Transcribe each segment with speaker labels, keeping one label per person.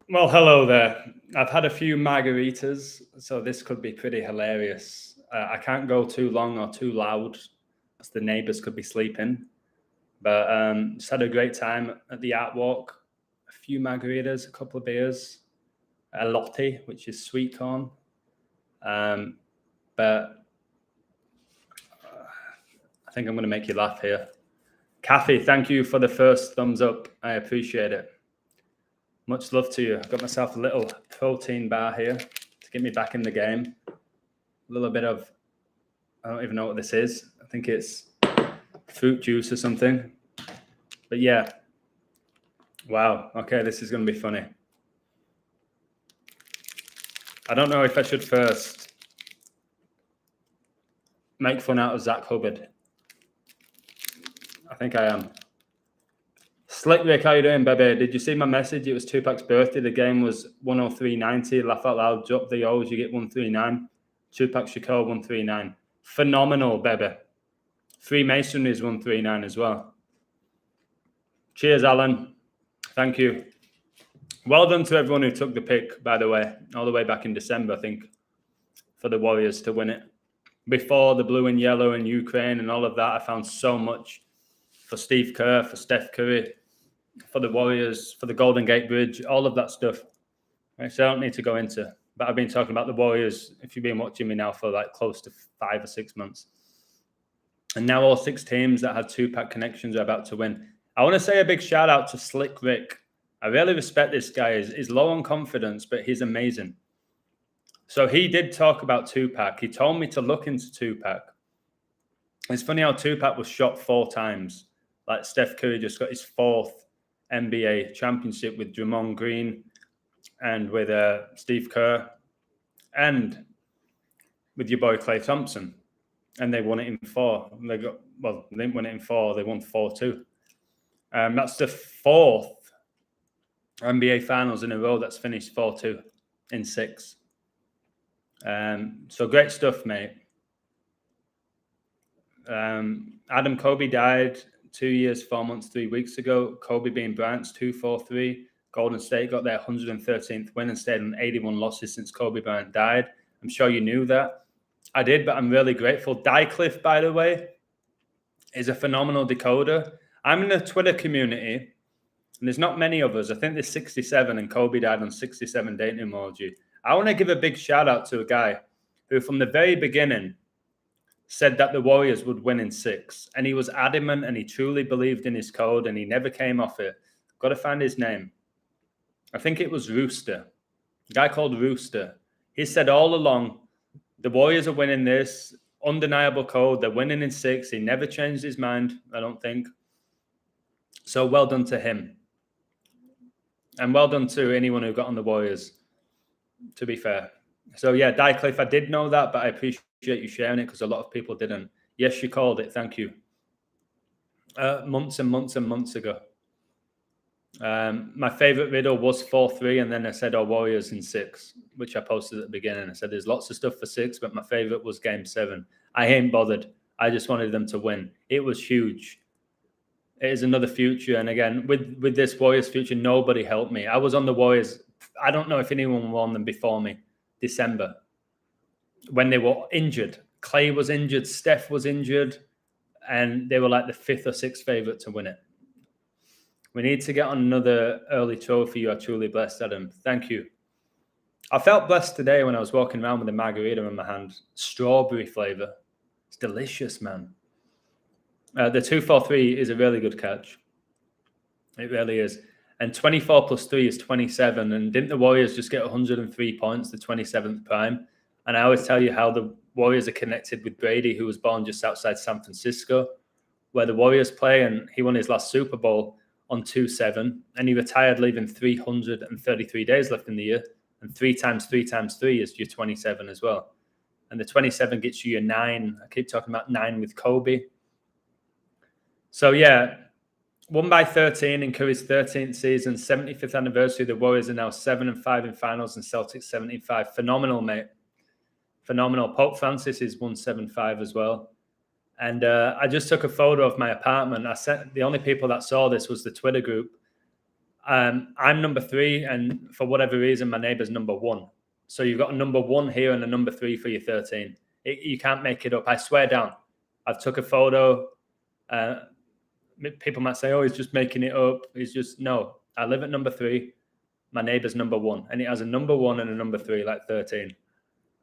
Speaker 1: Well, hello there. I've had a few margaritas, so this could be pretty hilarious. I can't go too long or too loud, as the neighbours could be sleeping. But just had a great time at the art walk. A few margaritas, a couple of beers, a latte, which is sweet corn. But I think I'm going to make you laugh here. Kathy, thank you for the first thumbs up. I appreciate it. Much love to you. I've got myself a little protein bar here to get me back in the game. A little bit of, I don't even know what this is. I think it's fruit juice or something. But yeah. Wow. Okay, this is going to be funny. I don't know if I should first make fun out of Zach Hubbard. I think I am. Slick Rick, how you doing, baby? Did you see my message? It was Tupac's birthday. The game was 103.90. Laugh out loud. Drop the O's. You get 139. Tupac Shakur 139. Phenomenal, baby. Freemasonry is 139 as well. Cheers, Alan. Thank you. Well done to everyone who took the pick, by the way, all the way back in December, I think, for the Warriors to win it. Before the blue and yellow and Ukraine and all of that, I found so much for Steve Kerr, for Steph Curry, for the Warriors, for the Golden Gate Bridge, all of that stuff. Right, so I don't need to go into, but I've been talking about the Warriors, if you've been watching me now, for like close to 5 or 6 months. And now all 6 teams that had Tupac connections are about to win. I want to say a big shout out to Slick Rick. I really respect this guy. He's low on confidence, but he's amazing. So he did talk about Tupac. He told me to look into Tupac. It's funny how Tupac was shot 4 times. Like Steph Curry just got his 4th NBA championship with Draymond Green and with Steve Kerr and with your boy Klay Thompson. And they won it in 4. They didn't win it in 4. They won 4-2. That's the 4th NBA Finals in a row that's finished 4-2 in 6. So great stuff, mate. Adam Kobe died 2 years, 4 months, 3 weeks ago. Kobe being Bryant's 2-4-3. Golden State got their 113th win and stayed on 81 losses since Kobe Bryant died. I'm sure you knew that. I did, but I'm really grateful. Dycliffe, by the way, is a phenomenal decoder. I'm in the Twitter community, and there's not many of us. I think there's 67, and Kobe died on 67 dating emoji. I want to give a big shout out to a guy who, from the very beginning, said that the Warriors would win in 6. And he was adamant, and he truly believed in his code, and he never came off it. Got to find his name. I think it was Rooster. A guy called Rooster. He said all along, the Warriors are winning this. Undeniable code. They're winning in 6. He never changed his mind, I don't think. So well done to him. And well done to anyone who got on the Warriors, to be fair. So, yeah, Dycliffe, I did know that, but I appreciate you sharing it because a lot of people didn't. Yes, you called it. Thank you. Months and months and months ago. My favorite riddle was 4-3, and then I said, Warriors in 6, which I posted at the beginning. I said, there's lots of stuff for 6, but my favorite was game 7. I ain't bothered. I just wanted them to win. It was huge. It is another future. And again, with this Warriors future, nobody helped me. I was on the Warriors. I don't know if anyone won them before me. December, when they were injured. Clay was injured. Steph was injured. And they were like the 5th or 6th favorite to win it. We need to get on another early trophy. You are truly blessed, Adam. Thank you. I felt blessed today when I was walking around with a margarita in my hand. Strawberry flavor. It's delicious, man. The 2-4-3 is a really good catch. It really is. And 24 plus 3 is 27. And didn't the Warriors just get 103 points, the 27th prime? And I always tell you how the Warriors are connected with Brady, who was born just outside San Francisco, where the Warriors play. And he won his last Super Bowl on 2-7. And he retired, leaving 333 days left in the year. And 3 times 3 times 3 is your 27 as well. And the 27 gets you your 9. I keep talking about 9 with Kobe. So, yeah, won by 13 in Curry's 13th season, 75th anniversary. The Warriors are now 7-5 in finals and Celtics 75. Phenomenal, mate. Phenomenal. Pope Francis is 175 as well. And I just took a photo of my apartment. I sent the only people that saw this was the Twitter group. I'm number 3, and for whatever reason, my neighbour's number 1. So you've got a number 1 here and a number 3 for your 13. You can't make it up. I swear down. I've took a photo. People might say, "Oh, he's just making it up." He's just no. I live at number 3. My neighbour's number 1, and it has a number 1 and a number 3, like 13.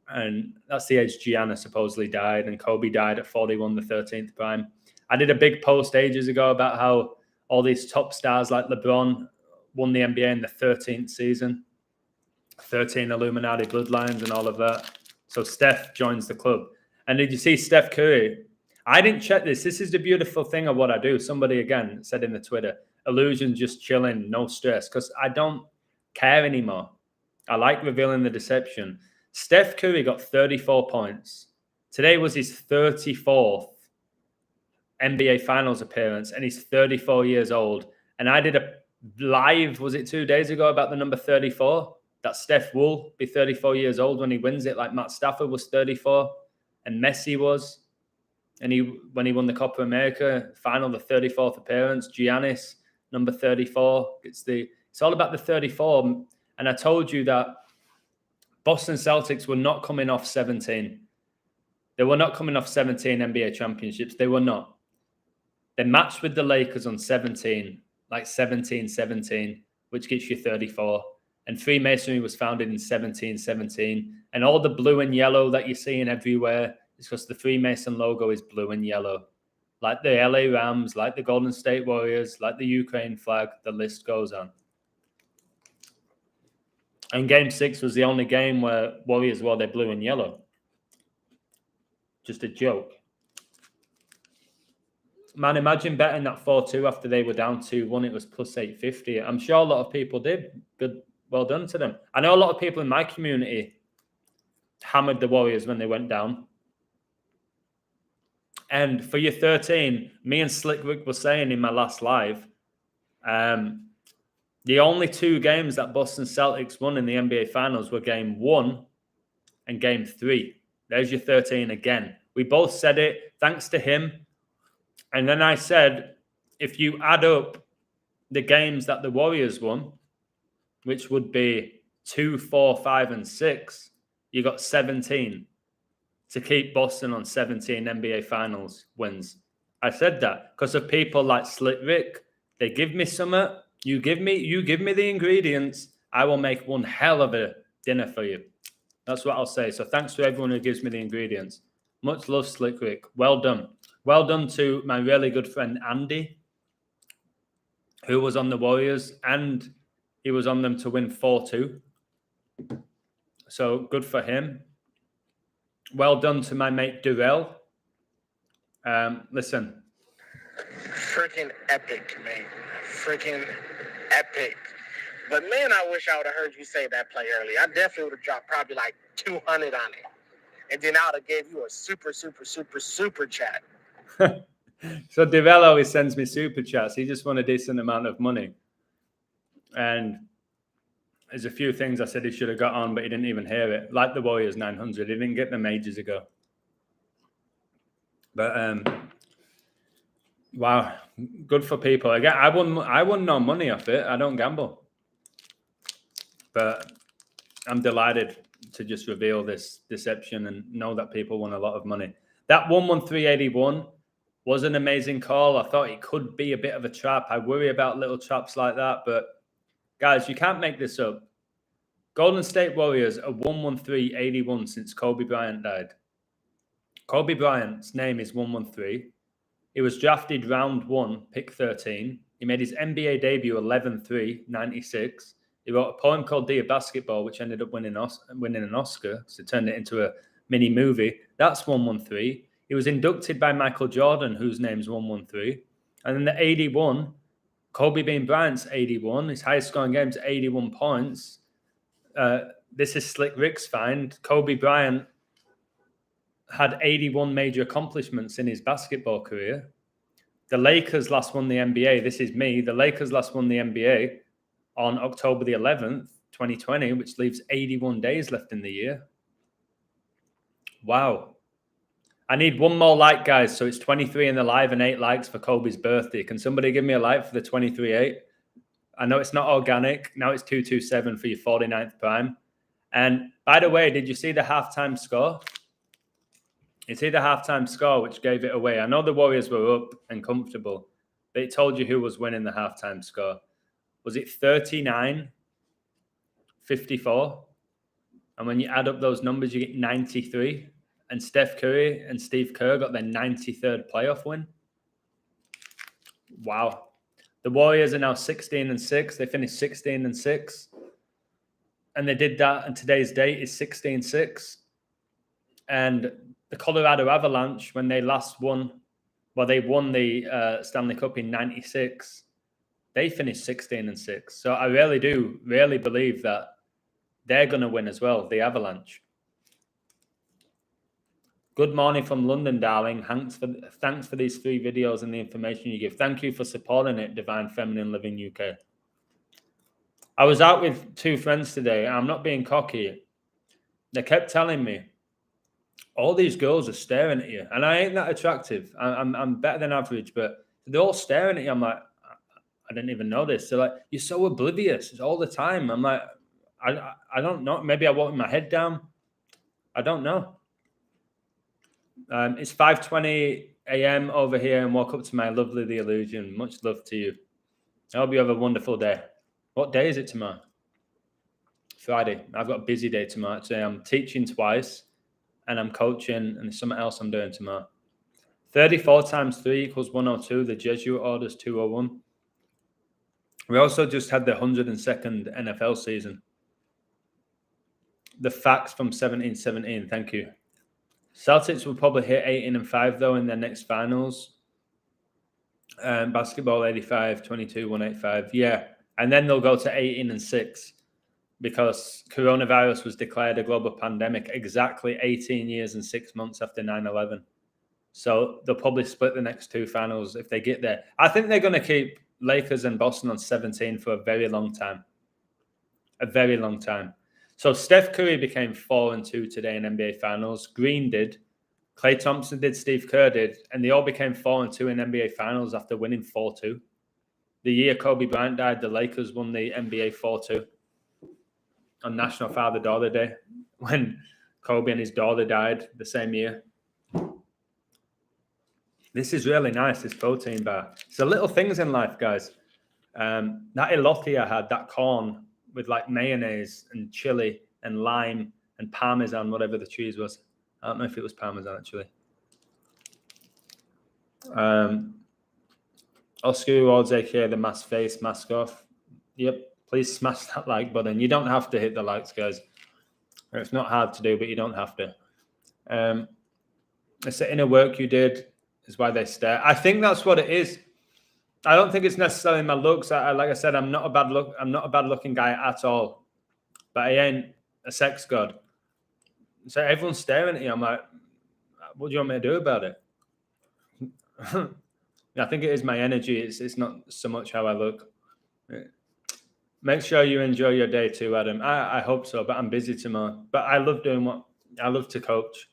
Speaker 1: And that's the age Gianna supposedly died, and Kobe died at 41, the 13th prime. I did a big post ages ago about how all these top stars like LeBron won the NBA in the 13th season, 13 Illuminati bloodlines and all of that. So Steph joins the club. And did you see Steph Curry? I didn't check this. This is the beautiful thing of what I do. Somebody, again, said in the Twitter, illusion, just chilling, no stress, because I don't care anymore. I like revealing the deception. Steph Curry got 34 points. Today was his 34th NBA Finals appearance, and he's 34 years old. And I did a live, was it 2 days ago, about the number 34? That Steph will be 34 years old when he wins it, like Matt Stafford was 34, and Messi was. And when he won the Copa America final, the 34th appearance, Giannis, number 34. It's all about the 34. And I told you that Boston Celtics were not coming off 17. They were not coming off 17 NBA championships. They were not. They matched with the Lakers on 17, like 17-17, which gets you 34. And Freemasonry was founded in 1717. And all the blue and yellow that you're seeing everywhere is because the Freemason logo is blue and yellow. Like the LA Rams, like the Golden State Warriors, like the Ukraine flag, the list goes on. And Game 6 was the only game where Warriors wore their blue and yellow. Just a joke. Man, imagine betting that 4-2 after they were down 2-1. It was plus 850. I'm sure a lot of people did. Good, well done to them. I know a lot of people in my community hammered the Warriors when they went down. And for your 13, me and Slick Rick were saying in my last live, the only 2 games that Boston Celtics won in the NBA Finals were Game 1 and Game 3. There's your 13 again. We both said it, thanks to him. And then I said, if you add up the games that the Warriors won, which would be 2, 4, 5, and 6, you got 17 to keep Boston on 17 NBA Finals wins. I said that because of people like Slick Rick. They give me some. You give me the ingredients. I will make one hell of a dinner for you. That's what I'll say. So thanks to everyone who gives me the ingredients. Much love, Slick Rick. Well done. Well done to my really good friend Andy, who was on the Warriors, and he was on them to win 4-2. So good for him. Well done to my mate Durrell. Listen.
Speaker 2: Freaking epic, mate. Freaking epic. But man, I wish I would have heard you say that play earlier. I definitely would have dropped probably like 200 on it. And then I would have gave you a super chat.
Speaker 1: So Durrell always sends me super chats. He just won a decent amount of money. And there's a few things I said he should have got on, but he didn't even hear it. Like the Warriors 900. He didn't get them ages ago. But wow, good for people. Again, I won no money off it. I don't gamble. But I'm delighted to just reveal this deception and know that people won a lot of money. That 11381 was an amazing call. I thought it could be a bit of a trap. I worry about little traps like that. But guys, you can't make this up. Golden State Warriors are 11381 since Kobe Bryant died. Kobe Bryant's name is 113. He was drafted round 1, pick 13. He made his NBA debut 11/3/96. He wrote a poem called Dear Basketball, which ended up winning an Oscar. So it turned it into a mini movie. That's 113. He was inducted by Michael Jordan, whose name's 113. And then the 81, Kobe being Bryant's 81. His highest scoring game's 81 points. This is Slick Rick's find. Kobe Bryant had 81 major accomplishments in his basketball career. The Lakers last won the NBA. This is me. The Lakers last won the NBA on October the 11th, 2020, which leaves 81 days left in the year. Wow. I need one more like, guys. So it's 23 in the live and 8 likes for Kobe's birthday. Can somebody give me a like for the 23-8? I know it's not organic. Now it's 227 for your 49th prime. And by the way, did you see the halftime score? You see the halftime score, which gave it away. I know the Warriors were up and comfortable, but it told you who was winning the halftime score. Was it 39-54? And when you add up those numbers, you get 93. And Steph Curry and Steve Kerr got their 93rd playoff win. Wow. The Warriors are now 16-6. They finished 16-6. And they did that, and today's date is 16-6. And the Colorado Avalanche, when they last won, well, they won the Stanley Cup in 96. They finished 16-6. So I really believe that they're going to win as well, the Avalanche. Good morning from London, darling. Thanks for these 3 videos and the information you give. Thank you for supporting it, Divine Feminine Living UK. I was out with 2 friends today. I'm not being cocky. They kept telling me, all these girls are staring at you. And I ain't that attractive. I'm better than average, but they're all staring at you. I'm like, I didn't even know this. They're like, you're so oblivious. It's all the time. I'm like, I don't know. Maybe I walk my head down. I don't know. It's 5:20 a.m. over here, and woke up to my lovely The Illusion. Much love to you. I hope you have a wonderful day. What day is it tomorrow? Friday. I've got a busy day tomorrow. Today I'm teaching twice, and I'm coaching, and there's something else I'm doing tomorrow. 34 times 3 equals 102. The Jesuit order's 201. We also just had the 102nd NFL season. The facts from 17-17. Thank you. Celtics will probably hit 18-5 though in their next finals. Basketball 85-22, 185. Yeah. And then they'll go to 18-6 because coronavirus was declared a global pandemic exactly 18 years and 6 months after 9/11. So they'll probably split the next 2 finals if they get there. I think they're going to keep Lakers and Boston on 17 for a very long time. A very long time. So Steph Curry became 4-2 today in NBA Finals. Green did. Klay Thompson did. Steve Kerr did. And they all became 4-2 in NBA Finals after winning 4-2. The year Kobe Bryant died, the Lakers won the NBA 4-2 on National Father-Daughter Day when Kobe and his daughter died the same year. This is really nice, this protein bar. It's the little things in life, guys. That elote I had, that corn with like mayonnaise and chili and lime and parmesan, whatever the cheese was. I don't know if it was parmesan, actually. Oscar Rewards, aka the mask face, mask off. Yep, please smash that like button. You don't have to hit the likes, guys. It's not hard to do, but you don't have to. It's the inner work you did is why they stare. I think that's what it is. I don't think it's necessarily my looks. Like I said, I'm not a bad looking guy at all. But I ain't a sex god. So everyone's staring at you. I'm like, what do you want me to do about it? I think it is my energy. It's not so much how I look. Make sure you enjoy your day too, Adam. I hope so, but I'm busy tomorrow. But I love doing what I love to coach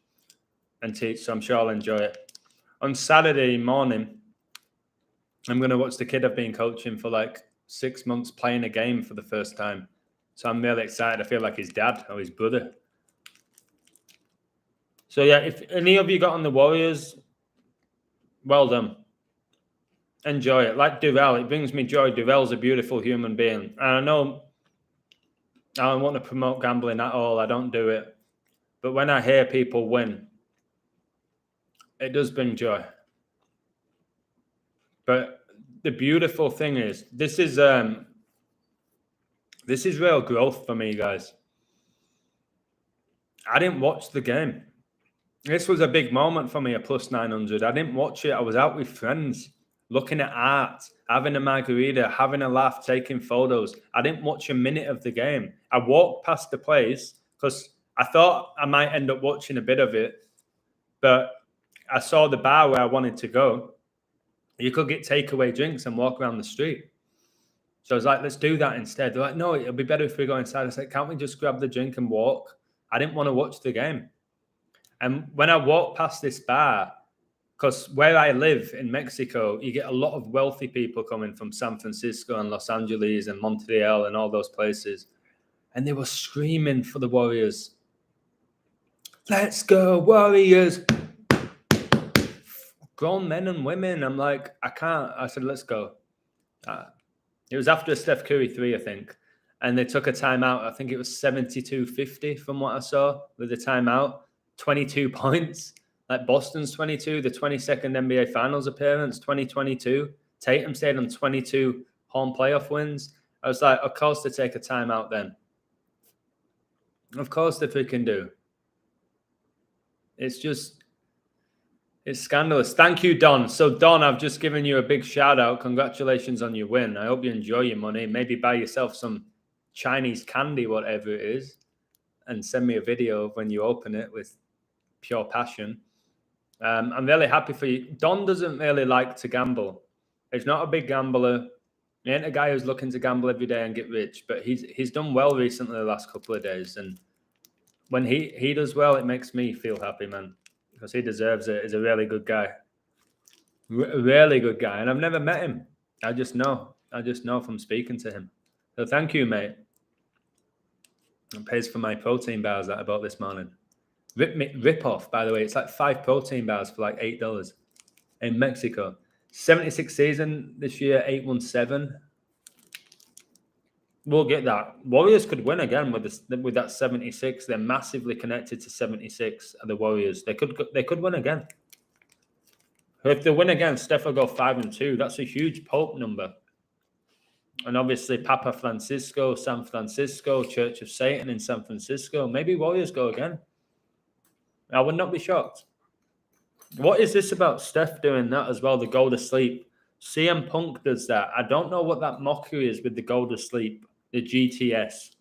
Speaker 1: and teach, so I'm sure I'll enjoy it. On Saturday morning, I'm going to watch the kid I've been coaching for like 6 months playing a game for the first time. So I'm really excited. I feel like his dad or his brother. So yeah, if any of you got on the Warriors, well done. Enjoy it. Like Duval, it brings me joy. Duval's a beautiful human being. And I know I don't want to promote gambling at all. I don't do it. But when I hear people win, it does bring joy. But the beautiful thing is, this is real growth for me, guys. I didn't watch the game. This was a big moment for me, a plus 900. I didn't watch it. I was out with friends, looking at art, having a margarita, having a laugh, taking photos. I didn't watch a minute of the game. I walked past the place because I thought I might end up watching a bit of it, but I saw the bar where I wanted to go. You could get takeaway drinks and walk around the street. So I was like, let's do that instead. They're like, no, it'll be better if we go inside. I said, can't we just grab the drink and walk? I didn't want to watch the game. And when I walked past this bar, because where I live in Mexico, you get a lot of wealthy people coming from San Francisco and Los Angeles and Montreal and all those places. And they were screaming for the Warriors. Let's go, Warriors. Grown men and women. I'm like, I can't. I said, let's go. It was after a Steph Curry 3, I think. And they took a timeout. I think it was 72-50 from what I saw with the timeout. 22 points. Like Boston's 22, the 22nd NBA Finals appearance, 2022. Tatum stayed on 22 home playoff wins. I was like, of course they take a timeout then. Of course they freaking do. It's scandalous. Thank you, Don. So, Don, I've just given you a big shout out. Congratulations on your win. I hope you enjoy your money. Maybe buy yourself some Chinese candy, whatever it is, and send me a video of when you open it with pure passion. I'm really happy for you. Don doesn't really like to gamble. He's not a big gambler. He ain't a guy who's looking to gamble every day and get rich, but he's done well recently the last couple of days. And when he does well, it makes me feel happy, man, because he deserves it. He's a really good guy. Really good guy. And I've never met him. I just know from speaking to him. So thank you, mate. It pays for my protein bars that I bought this morning. Rip off, by the way. It's like 5 protein bars for like $8 in Mexico. 76 season this year, 817. We'll get that. Warriors could win again with that 76. They're massively connected to 76. The Warriors. They could win again. If they win again, Steph will go 5-2. That's a huge Pope number. And obviously, Papa Francisco, San Francisco, Church of Satan in San Francisco. Maybe Warriors go again. I would not be shocked. What is this about Steph doing that as well? The go to sleep. CM Punk does that. I don't know what that mockery is with the go to sleep, the GTS.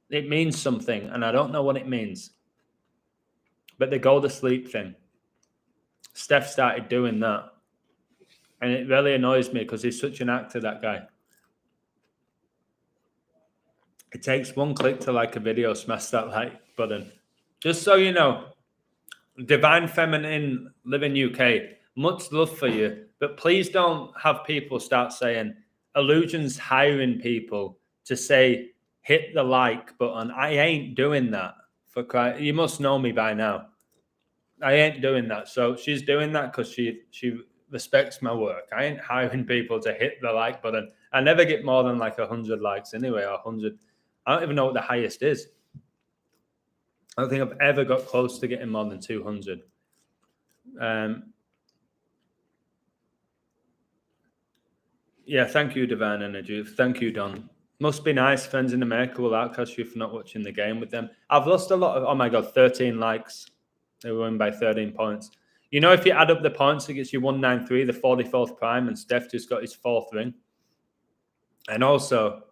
Speaker 1: It means something, and I don't know what it means. But the go to sleep thing. Steph started doing that. And it really annoys me because he's such an actor, that guy. It takes one click to like a video, smash that like button. Just so you know, Divine Feminine, live in UK. Much love for you, but please don't have people start saying Illusion's hiring people to say hit the like button. I ain't doing that. For Christ, you must know me by now. I ain't doing that. So she's doing that because she respects my work. I ain't hiring people to hit the like button. I never get more than like 100 likes anyway, or 100. I don't even know what the highest is. I don't think I've ever got close to getting more than 200. Yeah, thank you, Divine Energy. Thank you, Don. Must be nice. Friends in America will outcast you for not watching the game with them. I've lost a lot of, oh my God, 13 likes. They were winning by 13 points. You know, if you add up the points, it gets you 193, the 44th prime, and Steph just got his 4th ring. And also,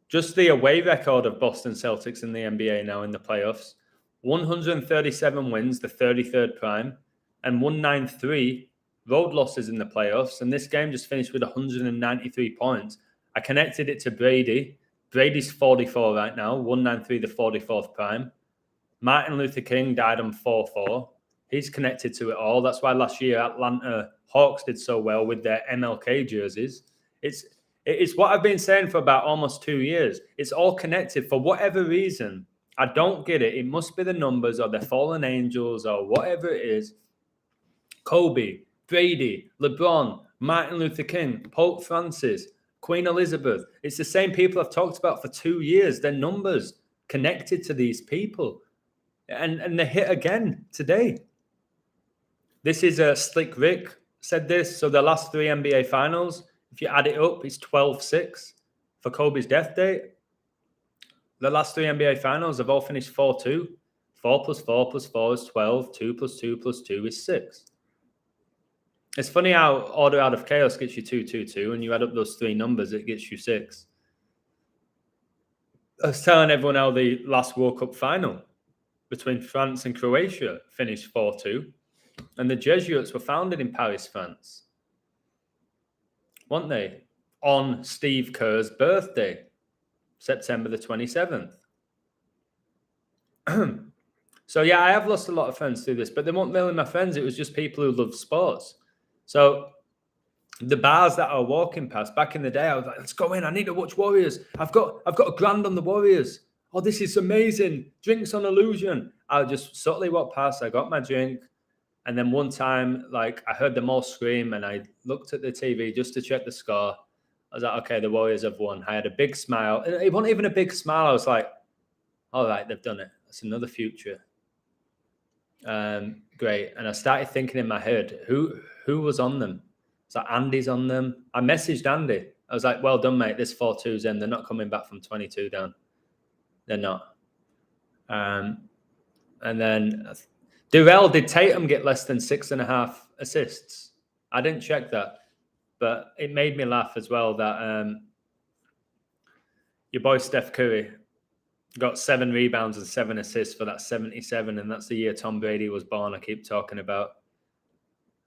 Speaker 1: just the away record of Boston Celtics in the NBA now in the playoffs. 137 wins, the 33rd prime, and 193 road losses in the playoffs. And this game just finished with 193 points. I connected it to Brady. Brady's 44 right now, 193, the 44th prime. Martin Luther King died on 4-4. He's connected to it all. That's why last year Atlanta Hawks did so well with their MLK jerseys. It's what I've been saying for about almost 2 years. It's all connected for whatever reason. I don't get it. It must be the numbers or the fallen angels or whatever it is. Kobe, Brady, LeBron, Martin Luther King, Pope Francis, Queen Elizabeth. It's the same people I've talked about for 2 years. Their numbers connected to these people. And they hit again today. This is Slick Rick said this. So the last 3 NBA finals, if you add it up, it's 12-6 for Kobe's death date. The last 3 NBA finals have all finished 4-2. 4 + 4 + 4 is 12. 2 + 2 + 2 is 6. It's funny how Order Out of Chaos gets you 2-2-2, and you add up those 3 numbers, it gets you 6. I was telling everyone how the last World Cup final between France and Croatia finished 4-2, and the Jesuits were founded in Paris, France. Weren't they? On Steve Kerr's birthday, September the 27th. So yeah, I have lost a lot of friends through this, but they weren't really my friends. It was just people who loved sports. So the bars that I was walking past back in the day, I was like, let's go in. I need to watch Warriors. I've got a grand on the Warriors. Oh, this is amazing. Drinks on Illusion. I just subtly walked past. I got my drink. And then one time, like, I heard them all scream and I looked at the TV just to check the score. I was like, okay, the Warriors have won. I had a big smile. And it wasn't even a big smile. I was like, all right, they've done it. That's another future. Great. And I started thinking in my head, who was on them? It's like Andy's on them. I messaged Andy. I was like, well done, mate. This 4-2's in. They're not coming back from 22 down. They're not. And then Durrell, did Tatum get less than 6.5 assists? I didn't check that, but it made me laugh as well that your boy Steph Curry got 7 rebounds and 7 assists for that 77, and that's the year Tom Brady was born. I keep talking about.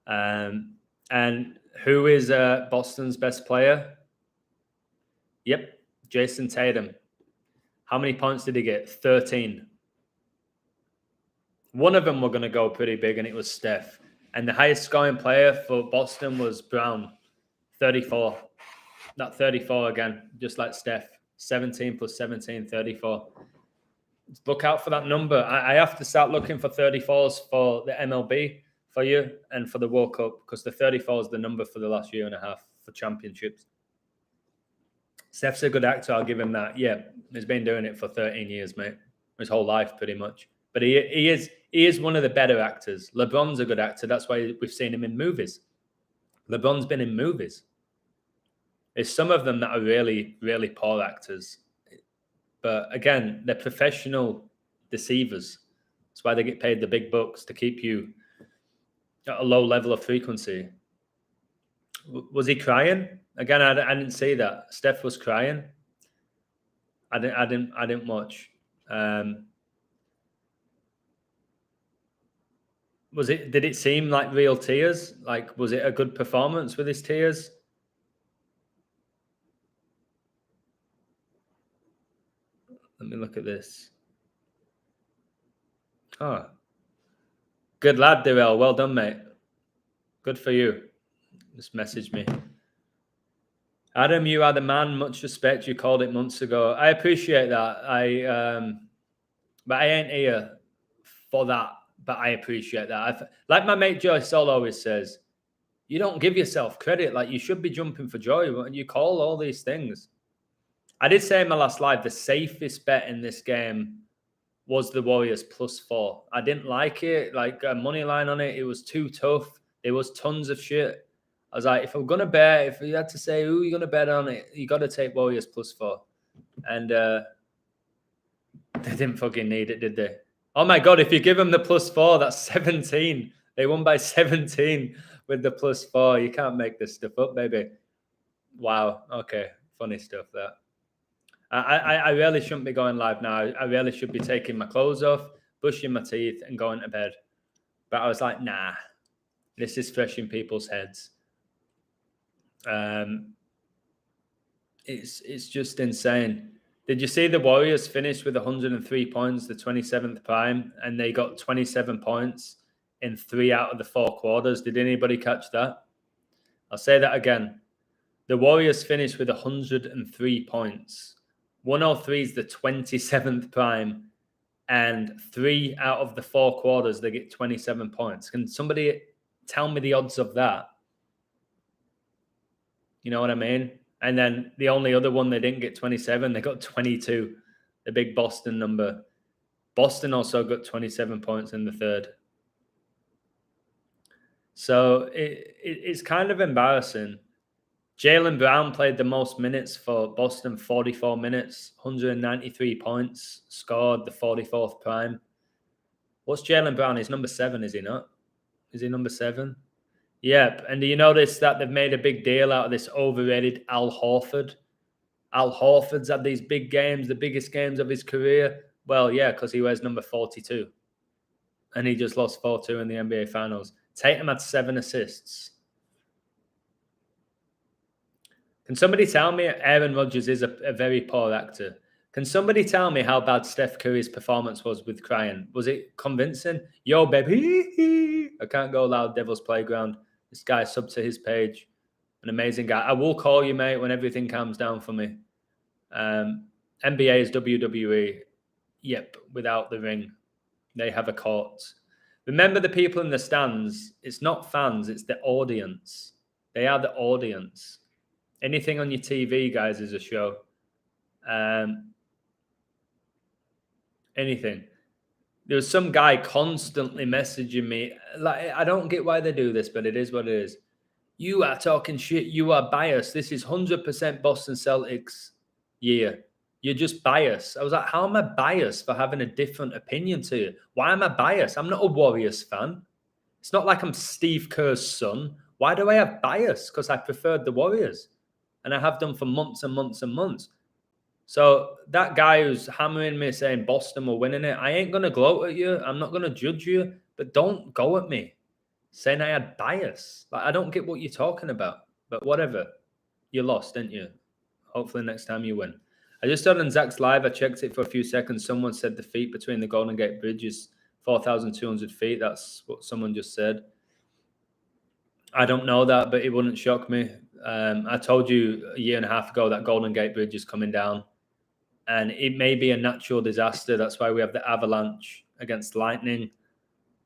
Speaker 1: And who is Boston's best player? Yep, Jason Tatum. How many points did he get? 13. One of them were going to go pretty big, and it was Steph. And the highest scoring player for Boston was Brown, 34. Not 34 again, just like Steph. 17 plus 17, 34. Look out for that number. I have to start looking for 34s for the MLB for you and for the World Cup, because the 34 is the number for the last year and a half for championships. Steph's a good actor, I'll give him that. Yeah, he's been doing it for 13 years, mate. His whole life, pretty much. But he is one of the better actors. LeBron's a good actor. That's why we've seen him in movies. LeBron's been in movies. There's some of them that are really, really poor actors. But again, they're professional deceivers. That's why they get paid the big bucks, to keep you at a low level of frequency. Was he crying? Again, I didn't see that. Steph was crying. I didn't watch. Did it seem like real tears? Like, was it a good performance with his tears? Let me look at this. Oh, good lad, Durrell. Well done, mate. Good for you. Just message me. Adam, you are the man. Much respect. You called it months ago. I appreciate that. But I ain't here for that. But I appreciate that. Like my mate Joy Sol always says, you don't give yourself credit. Like, you should be jumping for joy when you call all these things. I did say in my last live, the safest bet in this game was the Warriors +4. I didn't like it. Like, a money line on it, it was too tough. There was tons of shit. I was like, if I'm going to bet, if you had to say who you're going to bet on it, you got to take Warriors +4. And they didn't fucking need it, did they? Oh my God, if you give them the +4, that's 17. They won by 17 with the +4. You can't make this stuff up, baby. Wow. Okay. Funny stuff, that. I really shouldn't be going live now. I really should be taking my clothes off, brushing my teeth, and going to bed. But I was like, nah, this is fresh in people's heads. It's just insane. Did you see the Warriors finish with 103 points, the 27th prime, and they got 27 points in 3 out of the 4 quarters? Did anybody catch that? I'll say that again. The Warriors finished with 103 points. 103 is the 27th prime, and 3 out of the 4 quarters, they get 27 points. Can somebody tell me the odds of that? You know what I mean? And then the only other one, they didn't get 27. They got 22, the big Boston number. Boston also got 27 points in the third. So it's kind of embarrassing. Jaylen Brown played the most minutes for Boston, 44 minutes, 193 points, scored the 44th prime. What's Jaylen Brown? He's number 7, is he not? Is he number 7? Yep. And do you notice that they've made a big deal out of this overrated Al Horford? Al Horford's had these big games, the biggest games of his career. Well, yeah, because he wears number 42. And he just lost 4-2 in the NBA Finals. Tatum had 7 assists. Can somebody tell me Aaron Rodgers is a very poor actor? Can somebody tell me how bad Steph Curry's performance was with crying? Was it convincing? Yo, baby. I can't go loud, Devil's Playground. This guy subbed to his page. An amazing guy. I will call you, mate, when everything calms down for me. NBA is WWE. Yep, without the ring. They have a court. Remember the people in the stands. It's not fans, it's the audience. They are the audience. Anything on your TV, guys, is a show. Anything. There was some guy constantly messaging me. Like, I don't get why they do this, but it is what it is. You are talking shit. You are biased. This is 100% Boston Celtics year. You're just biased. I was like, how am I biased for having a different opinion to you? Why am I biased? I'm not a Warriors fan. It's not like I'm Steve Kerr's son. Why do I have bias? Because I preferred the Warriors. And I have done for months and months and months. So that guy who's hammering me saying Boston were winning it, I ain't going to gloat at you. I'm not going to judge you. But don't go at me saying I had bias. Like, I don't get what you're talking about. But whatever. You lost, didn't you? Hopefully next time you win. I just heard on Zach's live, I checked it for a few seconds. Someone said the feet between the Golden Gate Bridge is 4,200 feet. That's what someone just said. I don't know that, but it wouldn't shock me. I told you a year and a half ago that Golden Gate Bridge is coming down. And it may be a natural disaster. That's why we have the avalanche against lightning.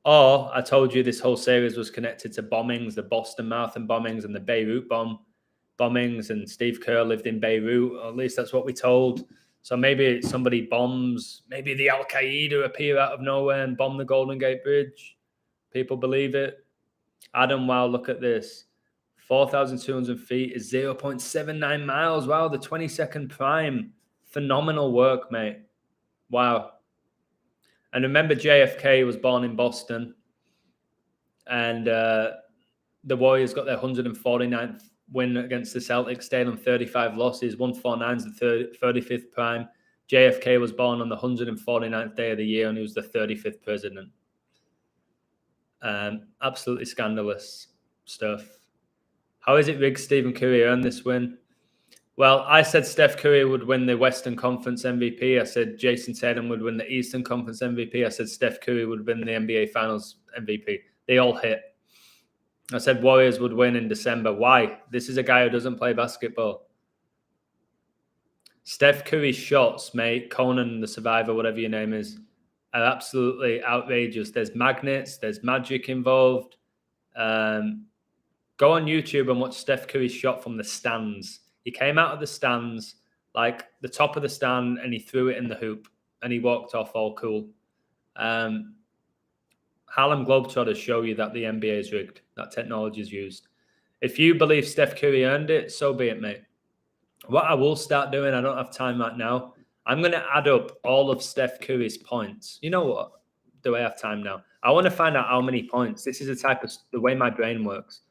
Speaker 1: Or I told you this whole series was connected to bombings, the Boston Marathon bombings and the Beirut bombings, and Steve Kerr lived in Beirut, or at least that's what we told. So maybe somebody bombs, maybe the Al-Qaeda appear out of nowhere and bomb the Golden Gate Bridge. People believe it. Adam, wow, look at this. 4,200 feet is 0.79 miles. Wow, the 22nd prime. Phenomenal work, mate. Wow. And remember, JFK was born in Boston. And the Warriors got their 149th win against the Celtics, stayed on 35 losses. 149 is the 35th prime. JFK was born on the 149th day of the year, and he was the 35th president. Absolutely scandalous stuff. How is it rigged Stephen Curry earned this win? Well, I said Steph Curry would win the Western Conference MVP. I said Jason Tatum would win the Eastern Conference MVP. I said Steph Curry would win the NBA Finals MVP. They all hit. I said Warriors would win in December. Why? This is a guy who doesn't play basketball. Steph Curry's shots, mate, Conan, the Survivor, whatever your name is, are absolutely outrageous. There's magnets. There's magic involved. Go on YouTube and watch Steph Curry's shot from the stands. He came out of the stands, like the top of the stand, and he threw it in the hoop, and he walked off all cool. Harlem Globetrotters show you that the NBA is rigged, that technology is used. If you believe Steph Curry earned it, so be it, mate. What I will start doing, I don't have time right now, I'm going to add up all of Steph Curry's points. You know what? Do I have time now? I want to find out how many points. This is the way my brain works.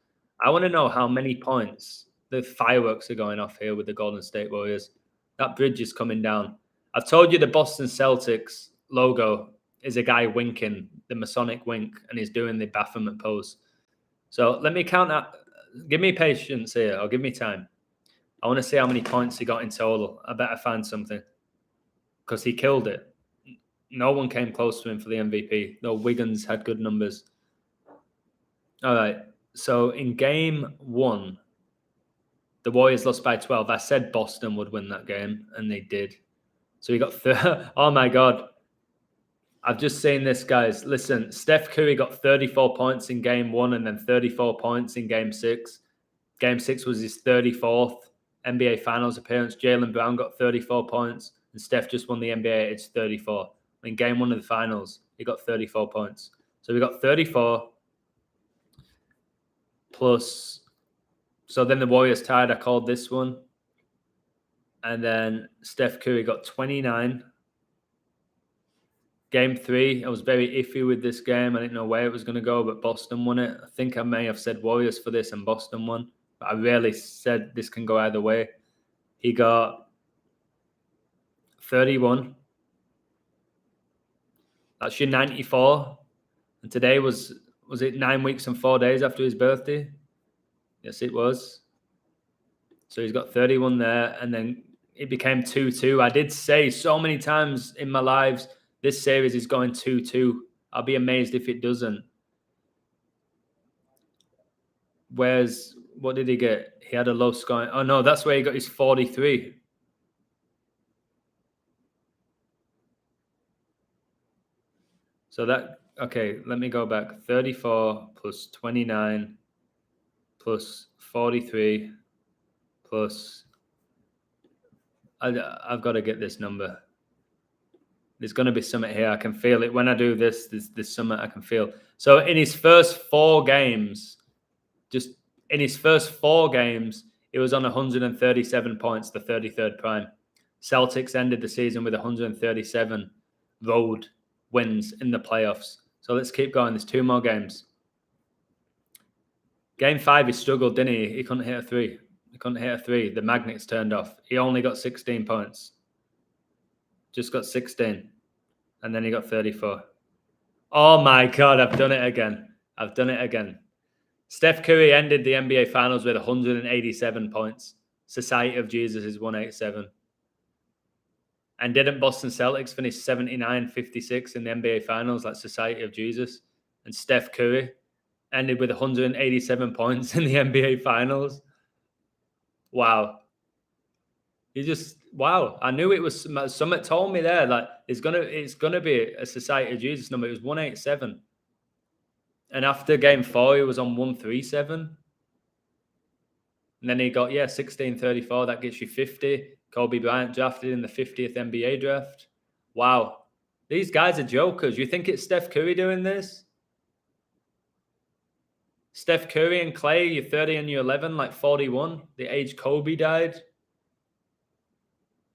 Speaker 1: I want to know how many points. The fireworks are going off here with the Golden State Warriors. That bridge is coming down. I've told you the Boston Celtics logo is a guy winking, the Masonic wink, and he's doing the Baphomet pose. So let me count that. Give me patience here, or give me time. I want to see how many points he got in total. I better find something. Because he killed it. No one came close to him for the MVP. Though Wiggins had good numbers. All right. So in game 1, the Warriors lost by 12. I said Boston would win that game, and they did. So he got oh my God. I've just seen this, guys. Listen, Steph Curry got 34 points in game 1 and then 34 points in game 6. Game 6 was his 34th NBA Finals appearance. Jaylen Brown got 34 points, and Steph just won the NBA. It's 34. In game 1 of the Finals, he got 34 points. So we got 34 plus... So then the Warriors tied. I called this one. And then Steph Curry got 29. Game 3, I was very iffy with this game. I didn't know where it was going to go, but Boston won it. I think I may have said Warriors for this and Boston won. But I rarely said this can go either way. He got 31. That's your 94. And today was it 9 weeks and 4 days after his birthday? Yes, it was. So he's got 31 there. And then it became 2-2. I did say so many times in my lives, this series is going 2-2. I'll be amazed if it doesn't. What did he get? He had a low scoring. Oh, no, that's where he got his 43. So okay, let me go back. 34 plus 29 plus 43 plus... I've got to get this number. There's going to be something here. I can feel it. When I do this, there's something I can feel. So in his first 4 games, it was on 137 points, the 33rd prime. Celtics ended the season with 137 road wins in the playoffs. So let's keep going. There's 2 more games. Game 5, he struggled, didn't he? He couldn't hit a 3. The magnets turned off. He only got 16 points. Just got 16. And then he got 34. Oh my God, I've done it again. Steph Curry ended the NBA Finals with 187 points. Society of Jesus is 187. And didn't Boston Celtics finish 79-56 in the NBA Finals like Society of Jesus? And Steph Curry ended with 187 points in the NBA Finals. Wow. Wow. I knew it was... Someone told me there, like, it's gonna be a Society of Jesus number. It was 187. And after game 4, he was on 137. And then he got, 1634. That gets you 50. Kobe Bryant drafted in the 50th NBA draft. Wow. These guys are jokers. You think it's Steph Curry doing this? Steph Curry and Clay, you're 30 and you're 11, like 41. The age Kobe died.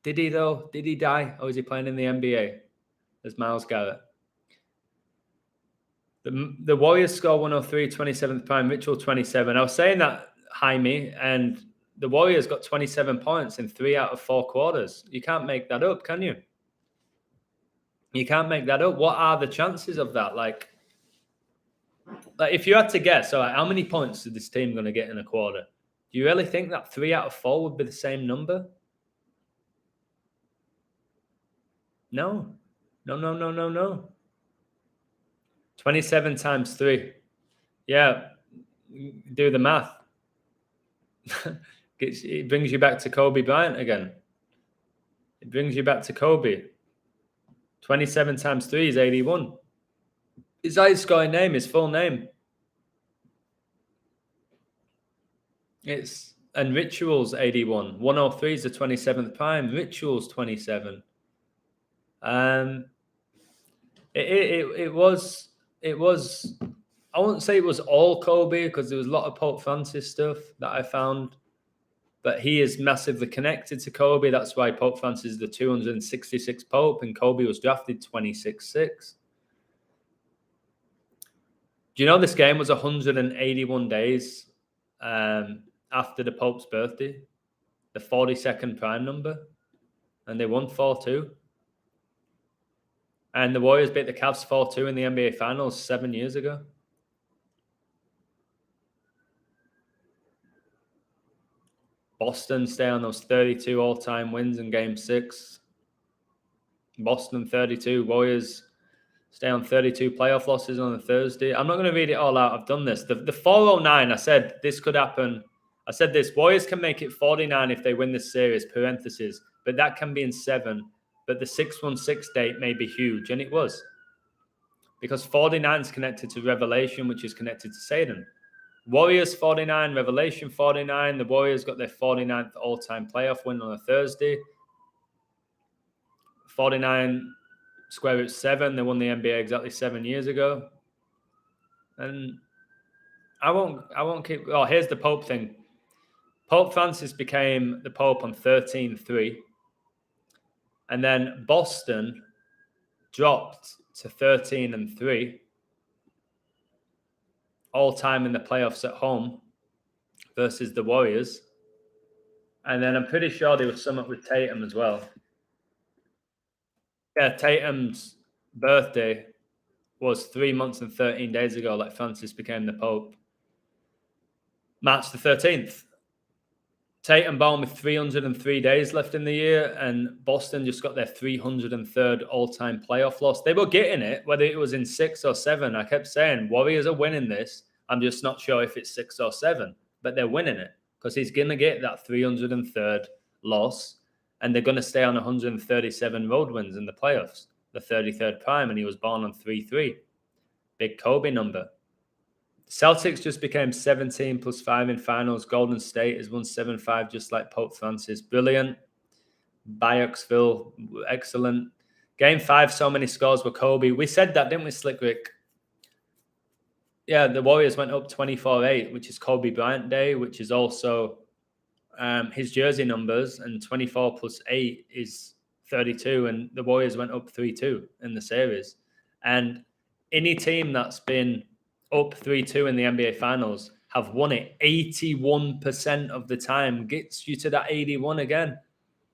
Speaker 1: Did he, though? Did he die? Or is he playing in the NBA? There's Myles Garrett. The Warriors score 103, 27th prime, Mitchell 27. I was saying that, Jaime, and the Warriors got 27 points in 3 out of 4 quarters. You can't make that up, can you? You can't make that up. What are the chances of that? Like if you had to guess, all right, how many points is this team going to get in a quarter? Do you really think that 3 out of 4 would be the same number? No. 27 times 3. Yeah, do the math. It brings you back to Kobe Bryant again. It brings you back to Kobe. 27 times 3 is 81. His highest scoring name, his full name. And Rituals 81. 103 is the 27th prime. Rituals 27. It was. I won't say it was all Kobe because there was a lot of Pope Francis stuff that I found, but he is massively connected to Kobe. That's why Pope Francis is the 266th Pope, and Kobe was drafted 26-6. Do you know this game was 181 days after the Pope's birthday, the 42nd prime number, and they won 4-2. And the Warriors beat the Cavs 4-2 in the NBA Finals 7 years ago. Boston stay on those 32 all-time wins in Game 6. Boston 32. Warriors stay on 32 playoff losses on a Thursday. I'm not going to read it all out. I've done this. The 409, I said this could happen. I said this. Warriors can make it 49 if they win this series, parentheses. But that can be in 7. But the 616 date may be huge. And it was. Because 49 is connected to Revelation, which is connected to Satan. Warriors 49, Revelation 49. The Warriors got their 49th all-time playoff win on a Thursday. 49 square root 7. They won the NBA exactly 7 years ago. And I won't keep... Oh, here's the Pope thing. Pope Francis became the Pope on 13-3. And then Boston dropped to 13-3. All time in the playoffs at home versus the Warriors. And then I'm pretty sure there was something with Tatum as well. Yeah, Tatum's birthday was 3 months and 13 days ago, like Francis became the Pope. March the 13th. Tatum Bone with 303 days left in the year, and Boston just got their 303rd all-time playoff loss. They were getting it, whether it was in 6 or 7. I kept saying, Warriors are winning this. I'm just not sure if it's 6 or 7, but they're winning it because he's going to get that 303rd loss, and they're going to stay on 137 road wins in the playoffs, the 33rd prime, and he was born on 3-3. Big Kobe number. Celtics just became 17 plus 5 in finals. Golden State has won 7-5, just like Pope Francis. Brilliant. Bioxville, excellent. Game 5, so many scores were Kobe. We said that, didn't we, Slick Rick? Yeah, the Warriors went up 24-8, which is Kobe Bryant Day, which is also his jersey numbers, and 24 plus 8 is 32, and the Warriors went up 3-2 in the series. And any team that's been up 3-2 in the NBA Finals have won it 81% of the time. Gets you to that 81 again.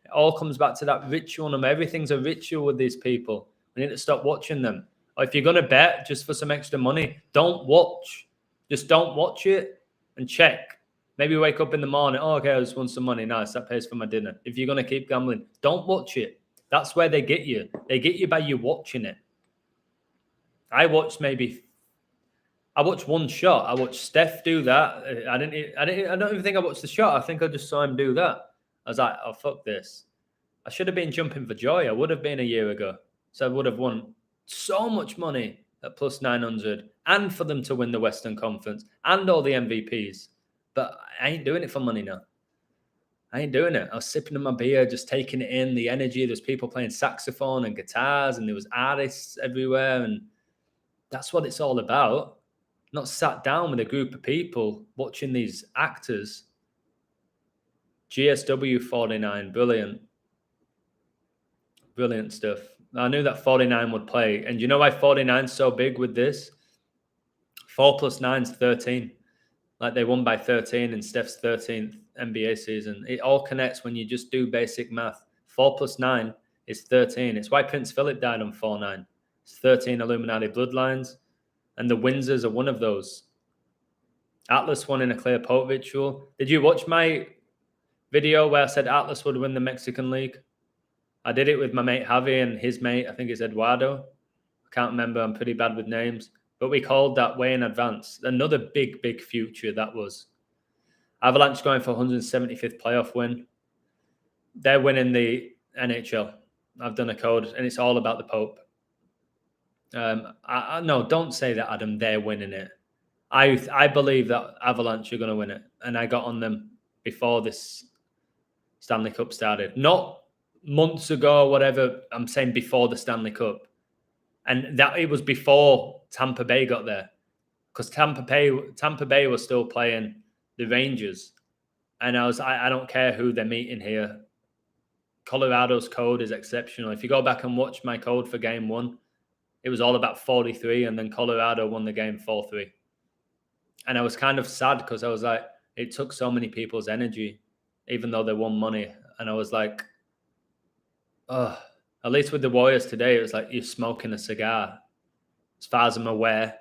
Speaker 1: It all comes back to that ritual. Everything's a ritual with these people. We need to stop watching them. Or if you're going to bet just for some extra money, don't watch. Just don't watch it and check. Maybe wake up in the morning. Oh, okay, I just won some money. Nice, that pays for my dinner. If you're going to keep gambling, don't watch it. That's where they get you. They get you by you watching it. I watched one shot. I watched Steph do that. I don't even think I watched the shot. I think I just saw him do that. I was like, oh, fuck this. I should have been jumping for joy. I would have been a year ago. So I would have won so much money at plus 900 and for them to win the Western Conference and all the MVPs. But I ain't doing it for money now. I ain't doing it. I was sipping on my beer, just taking it in, the energy. There's people playing saxophone and guitars, and there was artists everywhere. And that's what it's all about. Not sat down with a group of people watching these actors. GSW 49, brilliant. Brilliant stuff. I knew that 49 would play. And you know why 49's so big with this? 4 plus 9's 13. Like they won by 13 in Steph's 13th NBA season. It all connects when you just do basic math. 4 plus 9 is 13. It's why Prince Philip died on 4-9. It's 13 Illuminati bloodlines. And the Windsors are one of those. Atlas won in a clear Pope ritual. Did you watch my video where I said Atlas would win the Mexican League? I did it with my mate Javi and his mate, I think it's Eduardo. I can't remember. I'm pretty bad with names. But we called that way in advance. Another big, big future that was. Avalanche going for 175th playoff win. They're winning the NHL. I've done a code, and it's all about the Pope. No, don't say that, Adam. They're winning it. I believe that Avalanche are going to win it, and I got on them before this Stanley Cup started. Not months ago or whatever. I'm saying before the Stanley Cup, and that it was before Tampa Bay got there, because Tampa Bay was still playing the Rangers, and I don't care who they're meeting here. Colorado's code is exceptional. If you go back and watch my code for Game 1. It was all about 43, and then Colorado won the game 4-3. And I was kind of sad because I was like, it took so many people's energy, even though they won money. And I was like, oh, at least with the Warriors today, it was like you're smoking a cigar. As far as I'm aware,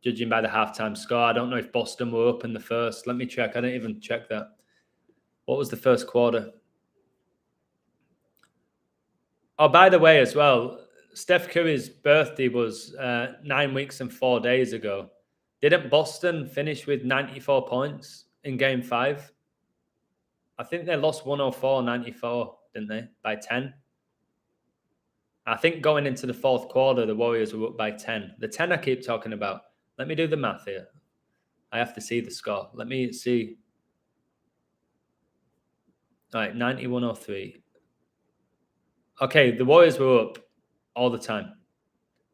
Speaker 1: judging by the halftime score, I don't know if Boston were up in the first. Let me check. I didn't even check that. What was the first quarter? Oh, by the way, as well, Steph Curry's birthday was 9 weeks and 4 days ago. Didn't Boston finish with 94 points in Game 5? I think they lost 104-94, didn't they? By 10. I think going into the fourth quarter, the Warriors were up by 10. The 10 I keep talking about. Let me do the math here. I have to see the score. Let me see. All right, 91-03. Okay, the Warriors were up all the time.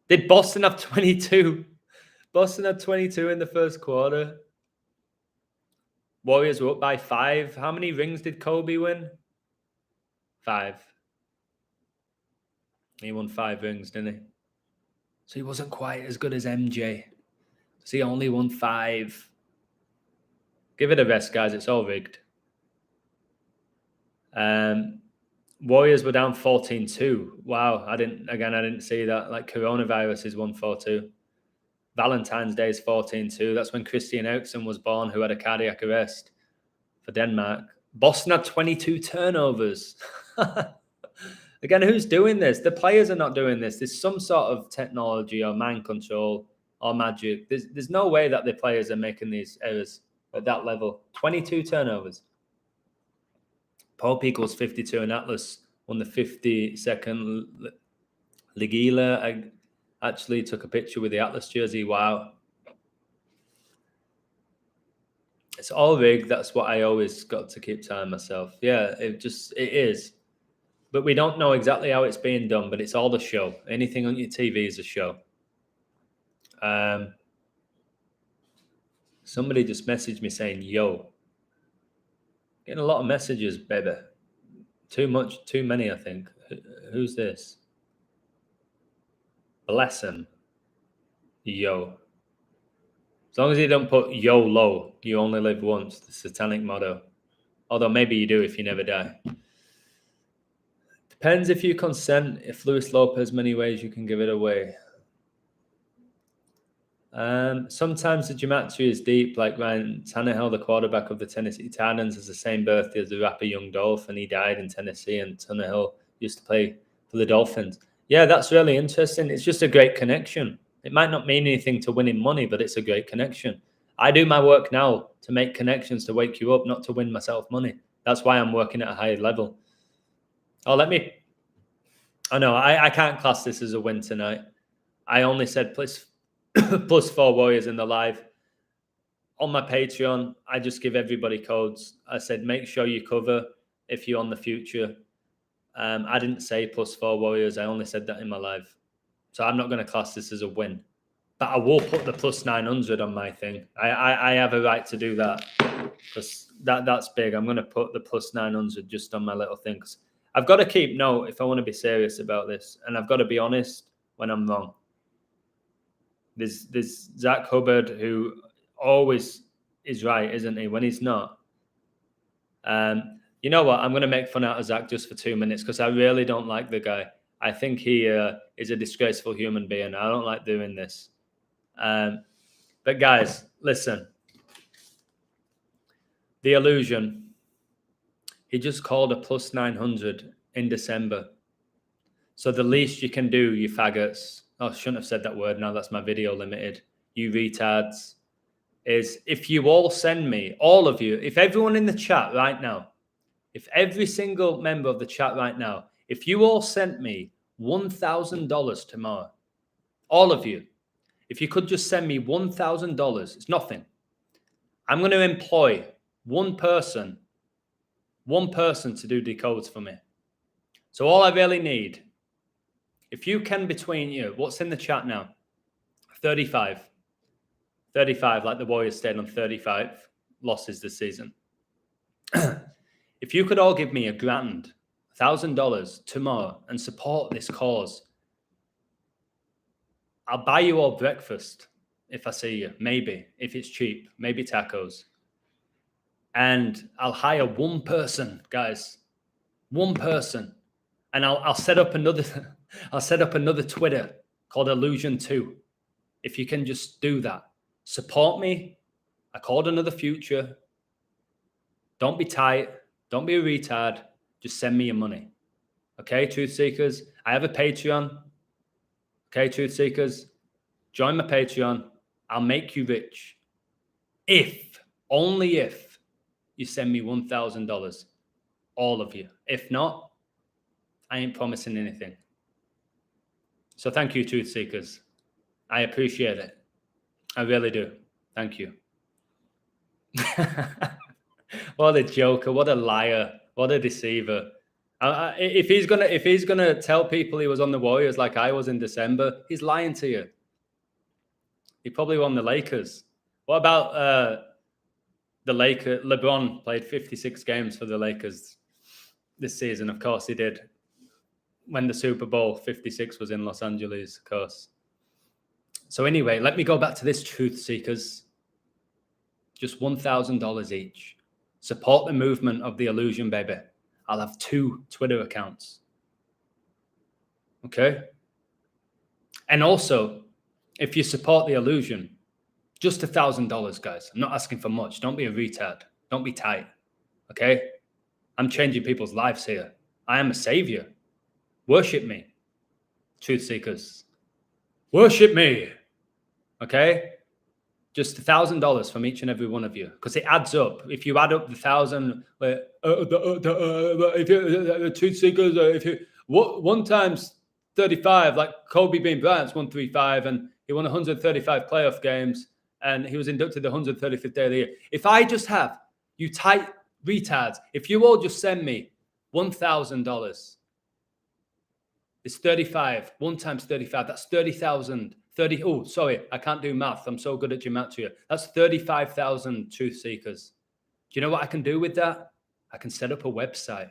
Speaker 1: Did Boston have 22? Boston had 22 in the first quarter. Warriors were up by 5. How many rings did Kobe win? 5. He won 5 rings, didn't he? So he wasn't quite as good as MJ. So he only won 5. Give it a rest, guys. It's all rigged. Warriors were down 14-2. Wow, I didn't see that. Like coronavirus is 1-4-2. Valentine's Day is 14-2. That's when Christian Eriksen was born, who had a cardiac arrest for Denmark. Boston had 22 turnovers. Again, who's doing this? The players are not doing this. There's some sort of technology or mind control or magic. There's no way that the players are making these errors at that level. 22 turnovers. Pope equals 52 and Atlas won the 52nd. Ligila, I actually took a picture with the Atlas jersey. Wow. It's all rigged. That's what I always got to keep telling myself. Yeah, it is. But we don't know exactly how it's being done, but it's all the show. Anything on your TV is a show. Somebody just messaged me saying, yo. Getting a lot of messages, baby. Too many, I think. Who's this? Bless him. Yo. As long as you don't put YOLO, you only live once, the satanic motto. Although maybe you do if you never die. Depends if you consent. If Luis Lopez, many ways you can give it away. Sometimes the gematria is deep, like Ryan Tannehill, the quarterback of the Tennessee Titans, has the same birthday as the rapper Young Dolph, and he died in Tennessee, and Tannehill used to play for the Dolphins. Yeah, that's really interesting. It's just a great connection. It might not mean anything to winning money, but it's a great connection. I do my work now to make connections, to wake you up, not to win myself money. That's why I'm working at a higher level. Oh, I can't class this as a win tonight. I only said +4 Warriors in the live. On my Patreon, I just give everybody codes. I said, make sure you cover if you're on the future. I didn't say +4 Warriors. I only said that in my live. So I'm not going to class this as a win. But I will put the +900 on my thing. I have a right to do that. Because that's big. I'm going to put the +900 just on my little thing. Because I've got to keep note if I want to be serious about this. And I've got to be honest when I'm wrong. There's Zach Hubbard, who always is right, isn't he? When he's not. You know what? I'm going to make fun out of Zach just for 2 minutes because I really don't like the guy. I think he is a disgraceful human being. I don't like doing this. But guys, listen. The Illusion. He just called a +900 in December. So the least you can do, you faggots. Oh, I shouldn't have said that word. Now that's my video limited. You retards. Is if you all send me, all of you, if everyone in the chat right now, if every single member of the chat right now, if you all sent me $1,000 tomorrow, all of you, if you could just send me $1,000, it's nothing. I'm going to employ one person to do decodes for me. So all I really need, if you can between you, what's in the chat now? 35, like the Warriors stayed on 35 losses this season. If you could all give me $1,000 tomorrow and support this cause, I'll buy you all breakfast if I see you. Maybe, if it's cheap, maybe tacos. And I'll hire one person, guys, one person, and I'll set up another. I'll set up another Twitter called Illusion2. If you can just do that, support me. I called another future. Don't be tight. Don't be a retard. Just send me your money. Okay, Truth Seekers? I have a Patreon. Okay, Truth Seekers? Join my Patreon. I'll make you rich. If, only if, you send me $1,000. All of you. If not, I ain't promising anything. So thank you, Truth Seekers. I appreciate it. I really do. Thank you. What a joker! What a liar! What a deceiver! If he's gonna tell people he was on the Warriors like I was in December, he's lying to you. He probably won the Lakers. What about the Lakers? LeBron played 56 games for the Lakers this season. Of course, he did. When the Super Bowl 56 was in Los Angeles, of course. So anyway, let me go back to this, Truth Seekers. Just $1,000 each. Support the movement of the Illusion, baby. I'll have 2 Twitter accounts. Okay? And also, if you support the Illusion, just $1,000, guys. I'm not asking for much. Don't be a retard. Don't be tight. Okay? I'm changing people's lives here. I am a savior. Worship me, truth seekers. Worship me. Okay? Just $1,000 from each and every one of you, because it adds up. If you add up the 1,000, if you truth seekers, if you one times 35, like Kobe Bean Bryant's 135, and he won 135 playoff games, and he was inducted the 135th day of the year. If I just have you tight retards, if you all just send me $1,000, it's 35. 1 times 35, that's 30,000. 30. Oh, sorry, I can't do math. I'm so good at gematria. That's 35,000 truth seekers. Do you know what I can do with that? I can set up a website.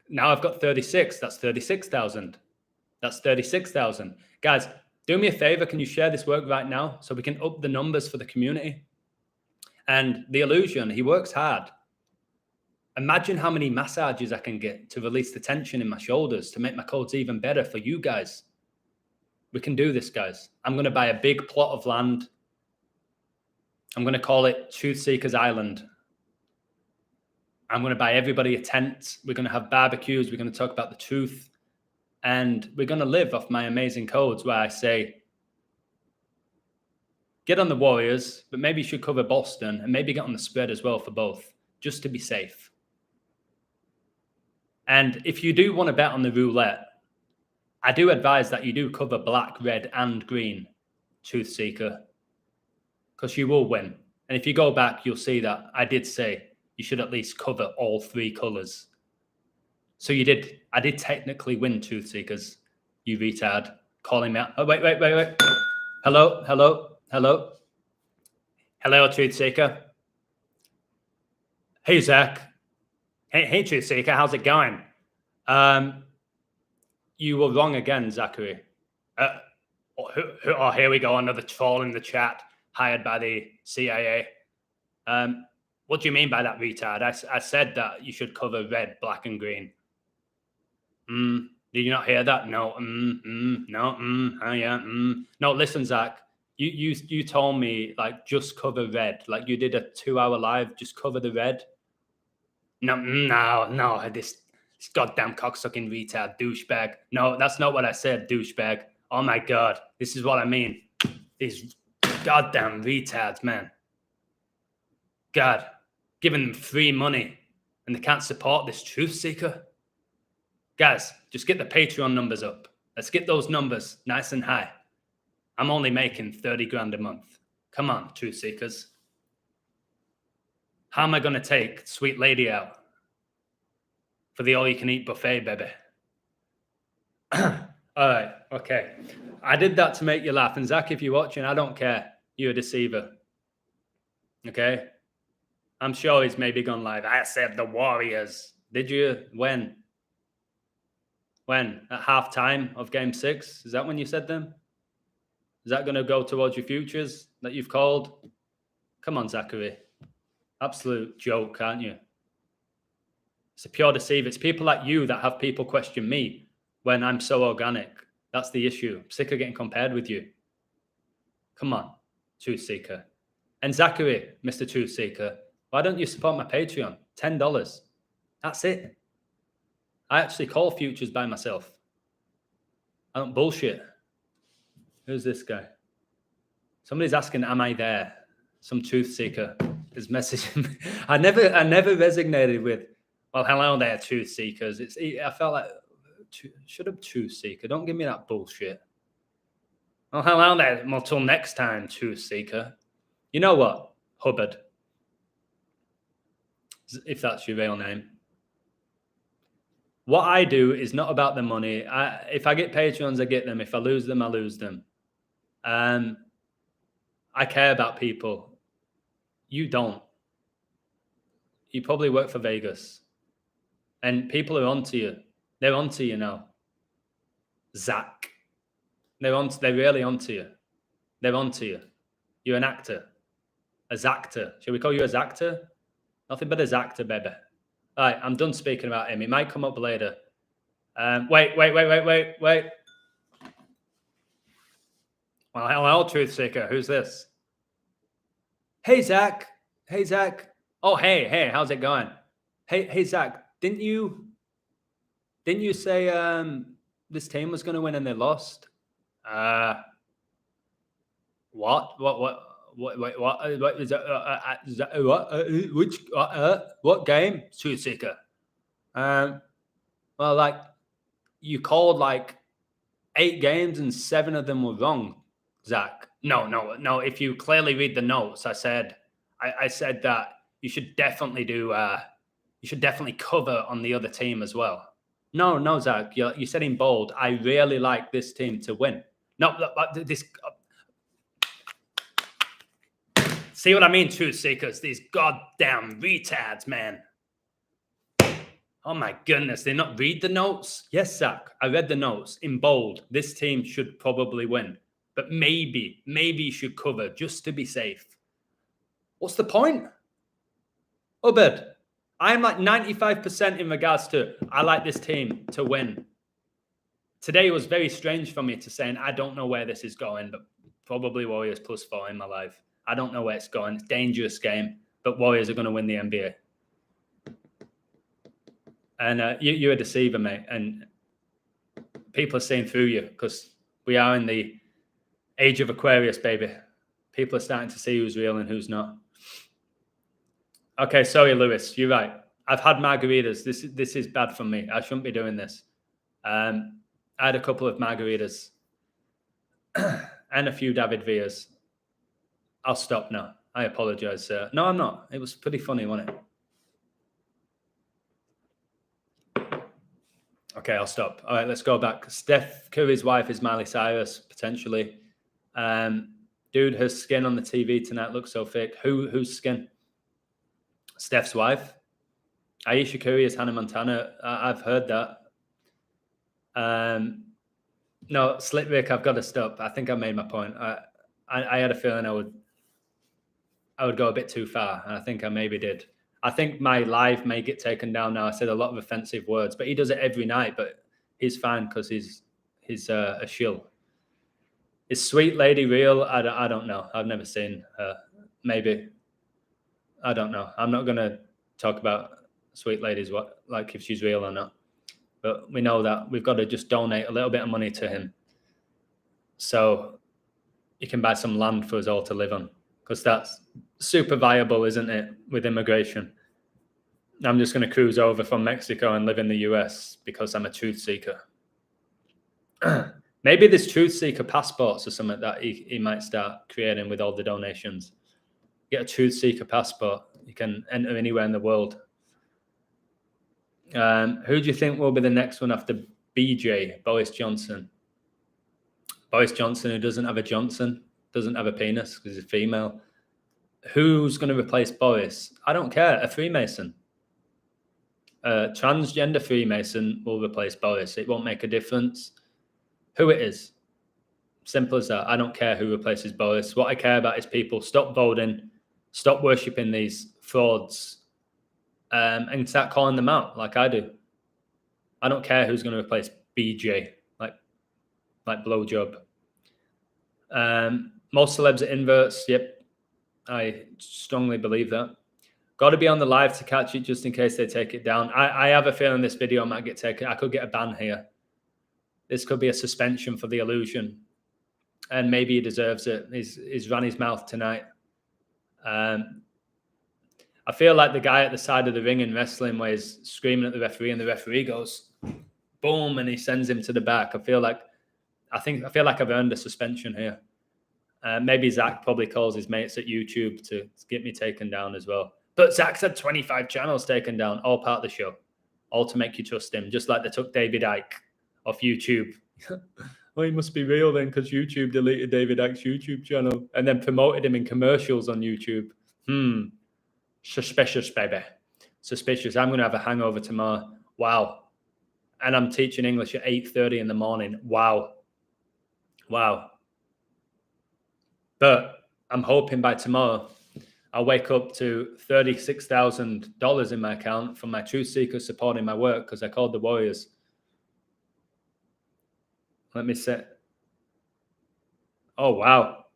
Speaker 1: Now I've got 36. That's 36,000. That's 36,000. Guys, do me a favor. Can you share this work right now so we can up the numbers for the community? And the illusion, he works hard. Imagine how many massages I can get to release the tension in my shoulders to make my codes even better for you guys. We can do this, guys. I'm going to buy a big plot of land. I'm going to call it Truth Seekers Island. I'm going to buy everybody a tent. We're going to have barbecues. We're going to talk about the truth. And we're going to live off my amazing codes where I say, get on the Warriors, but maybe you should cover Boston and maybe get on the spread as well for both, just to be safe. And if you do want to bet on the roulette, I do advise that you do cover black, red, and green, Truth Seeker, because you will win. And if you go back, you'll see that I did say you should at least cover all 3 colors. So you did. I did technically win, Truth Seekers. You retard. Calling me out. Oh, wait. Hello, Truth Seeker. Hey, Zach. Hey, Truth Seeker, how's it going? You were wrong again, Zachary. Oh, here we go, another troll in the chat, hired by the CIA. What do you mean by that, retard? I said that you should cover red, black, and green. Did you not hear that? No. No, listen, Zach. You told me, like, just cover red. Like, you did a 2-hour live, just cover the red. No, this goddamn cocksucking retard douchebag. No, that's not what I said, douchebag. Oh my God, this is what I mean. These goddamn retards, man. God, giving them free money and they can't support this truth seeker. Guys, just get the Patreon numbers up. Let's get those numbers nice and high. I'm only making 30 grand a month. Come on, truth seekers. How am I going to take Sweet Lady out for the all-you-can-eat buffet, baby? All right, okay. I did that to make you laugh. And Zach, if you're watching, I don't care. You're a deceiver. Okay? I'm sure he's maybe gone live. I said the Warriors. Did you? When? When? At halftime of Game 6? Is that when you said them? Is that going to go towards your futures that you've called? Come on, Zachary. Absolute joke, aren't you? It's a pure deceiver. It's people like you that have people question me when I'm so organic. That's the issue. I'm sick of getting compared with you. Come on, Truth Seeker. And Zachary, Mr. Truth Seeker, why don't you support my Patreon? $10. That's it. I actually call futures by myself. I don't bullshit. Who's this guy? Somebody's asking, am I there? Some truth seeker is messaging me. I never resonated with, well, hello there, truth seekers. I felt like, shut up, truth seeker. Don't give me that bullshit. Well, hello there. Well, till next time, truth seeker. You know what, Hubbard? If that's your real name. What I do is not about the money. If I get Patreons, I get them. If I lose them, I lose them. I care about people. You don't. You probably work for Vegas. And people are onto you. They're onto you now. Zach. They're really onto you. They're onto you. You're an actor. A Zactor. Shall we call you a Zactor? Nothing but a Zactor, baby. All right, I'm done speaking about him. It might come up later. Wait. Well, hello, truth seeker. Who's this? Hey, Zach. Hey, Zach. Oh, hey, how's it going? Hey, Zach, didn't you say this team was going to win and they lost? Uh, what is that? What game? Truth Seeker. Well, like you called like 8 games and 7 of them were wrong, Zach. No. If you clearly read the notes, I said that you should definitely cover on the other team as well. No, Zach. You said in bold. I really like this team to win. No, this. See what I mean, Truth Seekers? These goddamn retards, man. Oh my goodness, they not read the notes? Yes, Zach, I read the notes in bold. This team should probably win, but maybe you should cover just to be safe. What's the point? Obed, I'm like 95% in regards to I like this team to win. Today was very strange for me to saying I don't know where this is going, but probably Warriors +4 in my life. I don't know where it's going. It's a dangerous game, but Warriors are going to win the NBA. And you're a deceiver, mate. And people are seeing through you because we are in the age of Aquarius, baby. People are starting to see who's real and who's not. Okay, sorry, Lewis. You're right. I've had margaritas. This is bad for me. I shouldn't be doing this. I had a couple of margaritas and a few David Villas. I'll stop now. I apologize, sir. No, I'm not. It was pretty funny, wasn't it? Okay, I'll stop. All right, let's go back. Steph Curry's wife is Miley Cyrus, potentially. Dude, her skin on the TV tonight looks so fake. Whose skin? Steph's wife. Aisha Curry is Hannah Montana. I've heard that. No, Slick Rick, I've got to stop. I think I made my point. I had a feeling I would go a bit too far, and I think I maybe did. I think my live may get taken down now. I said a lot of offensive words, but he does it every night. But he's fine because he's a shill. Is Sweet Lady real? I don't know. I've never seen her. Maybe. I don't know. I'm not going to talk about Sweet Lady's like if she's real or not. But we know that we've got to just donate a little bit of money to him, so he can buy some land for us all to live on. Because that's super viable, isn't it, with immigration? I'm just going to cruise over from Mexico and live in the US because I'm a truth seeker. Maybe this truth seeker passports or something that he might start creating with all the donations. Get a truth seeker passport. You can enter anywhere in the world. Who do you think will be the next one after BJ? Boris Johnson. Boris Johnson, who doesn't have a Johnson, doesn't have a penis because he's a female. Who's going to replace Boris? I don't care. A Freemason. A transgender Freemason will replace Boris. It won't make a difference who it is. Simple as that. I don't care who replaces Boris. What I care about is people stop voting, stop worshipping these frauds, and start calling them out like I do. I don't care who's going to replace BJ, like blowjob. Most celebs are inverts. Yep, I strongly believe that. Got to be on the live to catch it just in case they take it down. I have a feeling this video might get taken. I could get a ban here. This could be a suspension for the illusion. And maybe he deserves it. He's run his mouth tonight. I feel like the guy at the side of the ring in wrestling where he's screaming at the referee and the referee goes, boom, and he sends him to the back. I feel like I've earned a suspension here. Maybe Zach probably calls his mates at YouTube to get me taken down as well. But Zach's had 25 channels taken down, all part of the show, all to make you trust him, just like they took David Icke off YouTube. Well, he must be real then because YouTube deleted David Icke's YouTube channel and then promoted him in commercials on YouTube. Suspicious, baby. Suspicious. I'm going to have a hangover tomorrow. Wow. And I'm teaching English at 8:30 in the morning. Wow. But I'm hoping by tomorrow I'll wake up to $36,000 in my account from my truth seekers supporting my work because I called the Warriors. Let me see. Oh, wow.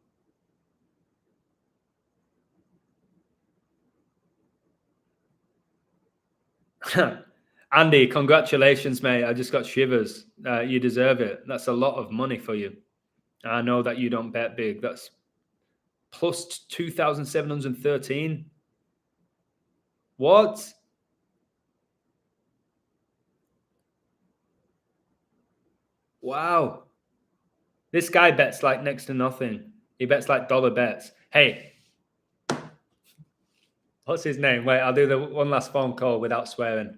Speaker 1: Andy, congratulations, mate. I just got shivers. You deserve it. That's a lot of money for you. I know that you don't bet big. That's plus 2,713. What? Wow. This guy bets like next to nothing. He bets like dollar bets. Hey, what's his name? Wait, I'll do the one last phone call without swearing.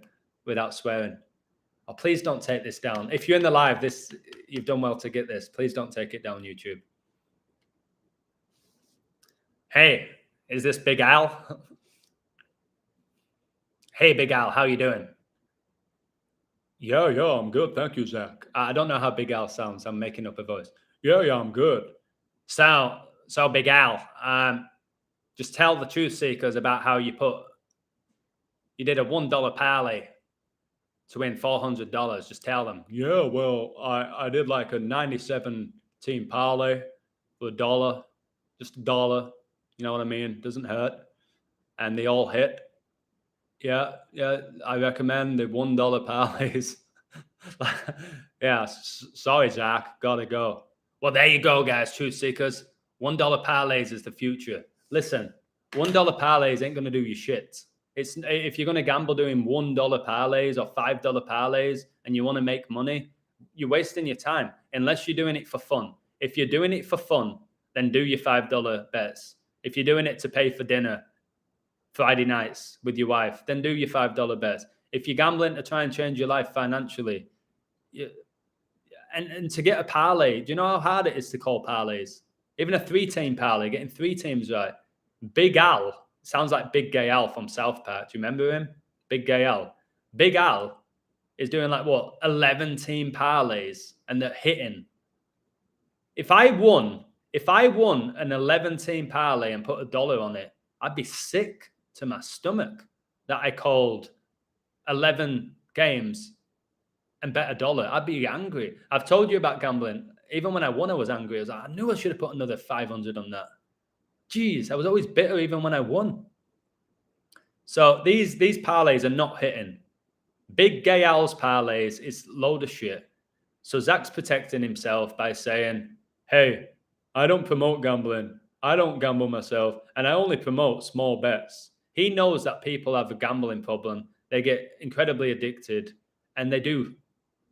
Speaker 1: Oh, please don't take this down. If you're in the live, you've done well to get this. Please don't take it down, YouTube. Hey, is this Big Al? Hey, Big Al, how you doing? Yeah, I'm good. Thank you, Zach. I don't know how Big Al sounds. I'm making up a voice. Yeah, I'm good. So Big Al, just tell the truth seekers about how you did a $1 parlay to win $400. Just tell them. Yeah, well, I did like a 97 team parlay for $1, just $1. You know what I mean? Doesn't hurt. And they all hit. Yeah, I recommend the $1 parlays. Yeah, sorry, Zach. Gotta go. Well, there you go, guys. Truth seekers. $1 parlays is the future. Listen, $1 parlays ain't gonna do you shit. If you're gonna gamble doing $1 parlays or $5 parlays and you want to make money, you're wasting your time unless you're doing it for fun. If you're doing it for fun, then do your $5 bets. If you're doing it to pay for dinner Friday nights with your wife, then do your $5 bets. If you're gambling to try and change your life financially, and to get a parlay, do you know how hard it is to call parlays? Even a 3-team parlay, getting 3 teams right. Big Al sounds like Big Gay Al from South Park. Do you remember him? Big Gay Al. Big Al is doing 11-team parlays, and they're hitting. If I won an 11-team parlay and put $1 on it, I'd be sick to my stomach that I called 11 games and bet $1. I'd be angry. I've told you about gambling. Even when I won, I was angry. I was like, I knew I should have put another 500 on that. Jeez, I was always bitter even when I won. So these parlays are not hitting. Big Gay Al's parlays is load of shit. So Zach's protecting himself by saying, hey, I don't promote gambling. I don't gamble myself, and I only promote small bets. He knows that people have a gambling problem. They get incredibly addicted, and they do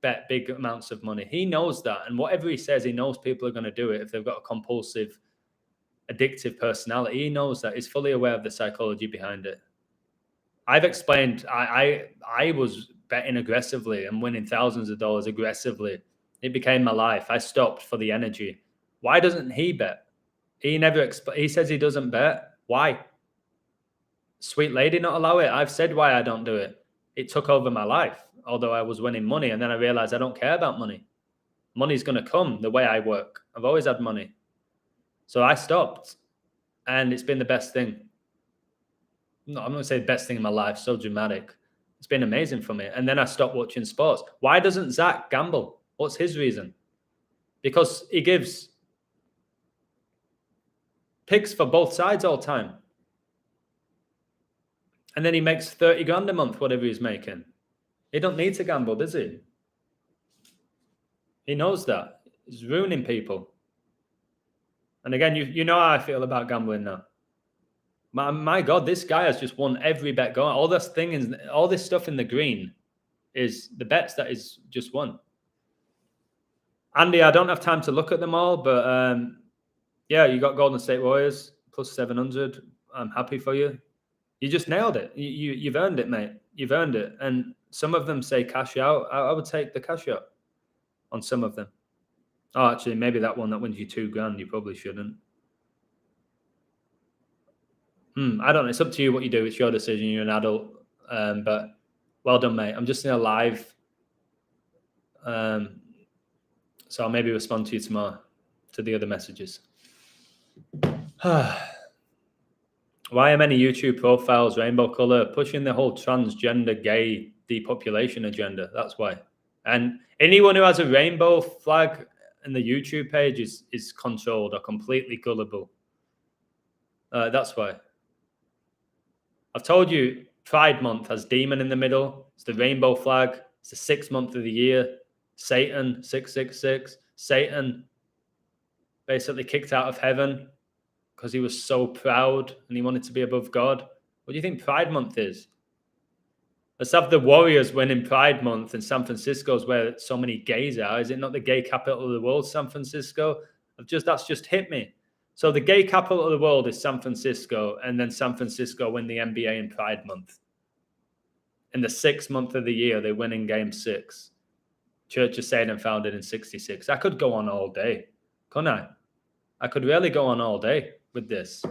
Speaker 1: bet big amounts of money. He knows that, and whatever he says, he knows people are going to do it if they've got a compulsive, addictive personality. He knows that. He's fully aware of the psychology behind it. I've explained, I was betting aggressively and winning thousands of dollars aggressively. It became my life. I stopped for the energy. Why doesn't he bet? He says he doesn't bet. Why? Sweet lady not allow it? I've said why I don't do it. It took over my life, although I was winning money, and then I realized I don't care about money. Money's going to come the way I work. I've always had money. So I stopped, and it's been the best thing. No, I'm not going to say the best thing in my life, so dramatic. It's been amazing for me. And then I stopped watching sports. Why doesn't Zach gamble? What's his reason? Because he gives picks for both sides all the time. And then he makes 30 grand a month, whatever he's making. He don't need to gamble, does he? He knows that. He's ruining people. And again, you know how I feel about gambling now. My God, this guy has just won every bet going. All this stuff in the green is the bets that is just won. Andy, I don't have time to look at them all, but yeah, you got Golden State Warriors plus 700. I'm happy for you. You just nailed it. You've earned it, mate. You've earned it. And some of them say cash out. I would take the cash out on some of them. Oh, actually, maybe that one that wins you $2,000, you probably shouldn't. I don't know. It's up to you what you do. It's your decision. You're an adult. But well done, mate. I'm just in a live. So I'll maybe respond to you tomorrow to the other messages. Why are many YouTube profiles rainbow color? Pushing the whole transgender gay depopulation agenda. That's why. And anyone who has a rainbow flag in the YouTube page is controlled or completely gullible. That's why. I've told you Pride Month has demon in the middle. It's the rainbow flag. It's the 6th month of the year. Satan, 666. Satan basically kicked out of heaven because he was so proud and he wanted to be above God. What do you think Pride Month is? Let's have the Warriors win in Pride Month, and San Francisco's where so many gays are. Is it not the gay capital of the world, San Francisco? That's just hit me. So the gay capital of the world is San Francisco, and then San Francisco win the NBA in Pride Month. In the 6th month of the year, they win in Game 6. Church of Satan founded in 66. I could go on all day, couldn't I? I could really go on all day with this.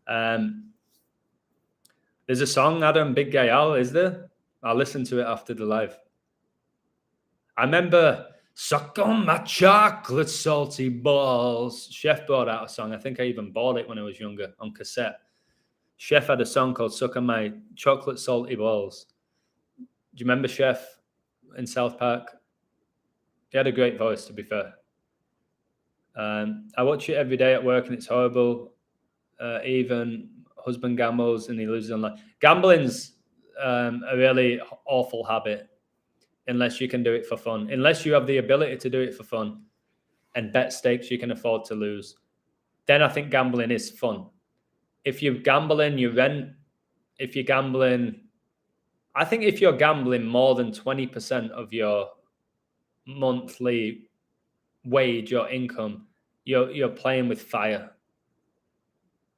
Speaker 1: There's a song, Adam, Big Gay Al, is there? I'll listen to it after the live. I remember Suck on My Chocolate Salty Balls. Chef brought out a song. I think I even bought it when I was younger on cassette. Chef had a song called Suck on My Chocolate Salty Balls. Do you remember Chef in South Park? He had a great voice, to be fair. I watch it every day at work and it's horrible. Even husband gambles and he loses online. Gambling's a really awful habit unless you can do it for fun. Unless you have the ability to do it for fun and bet stakes you can afford to lose, then I think gambling is fun. If you're gambling, you rent. If you're gambling, I think if you're gambling more than 20% of your monthly wage or income, you're playing with fire.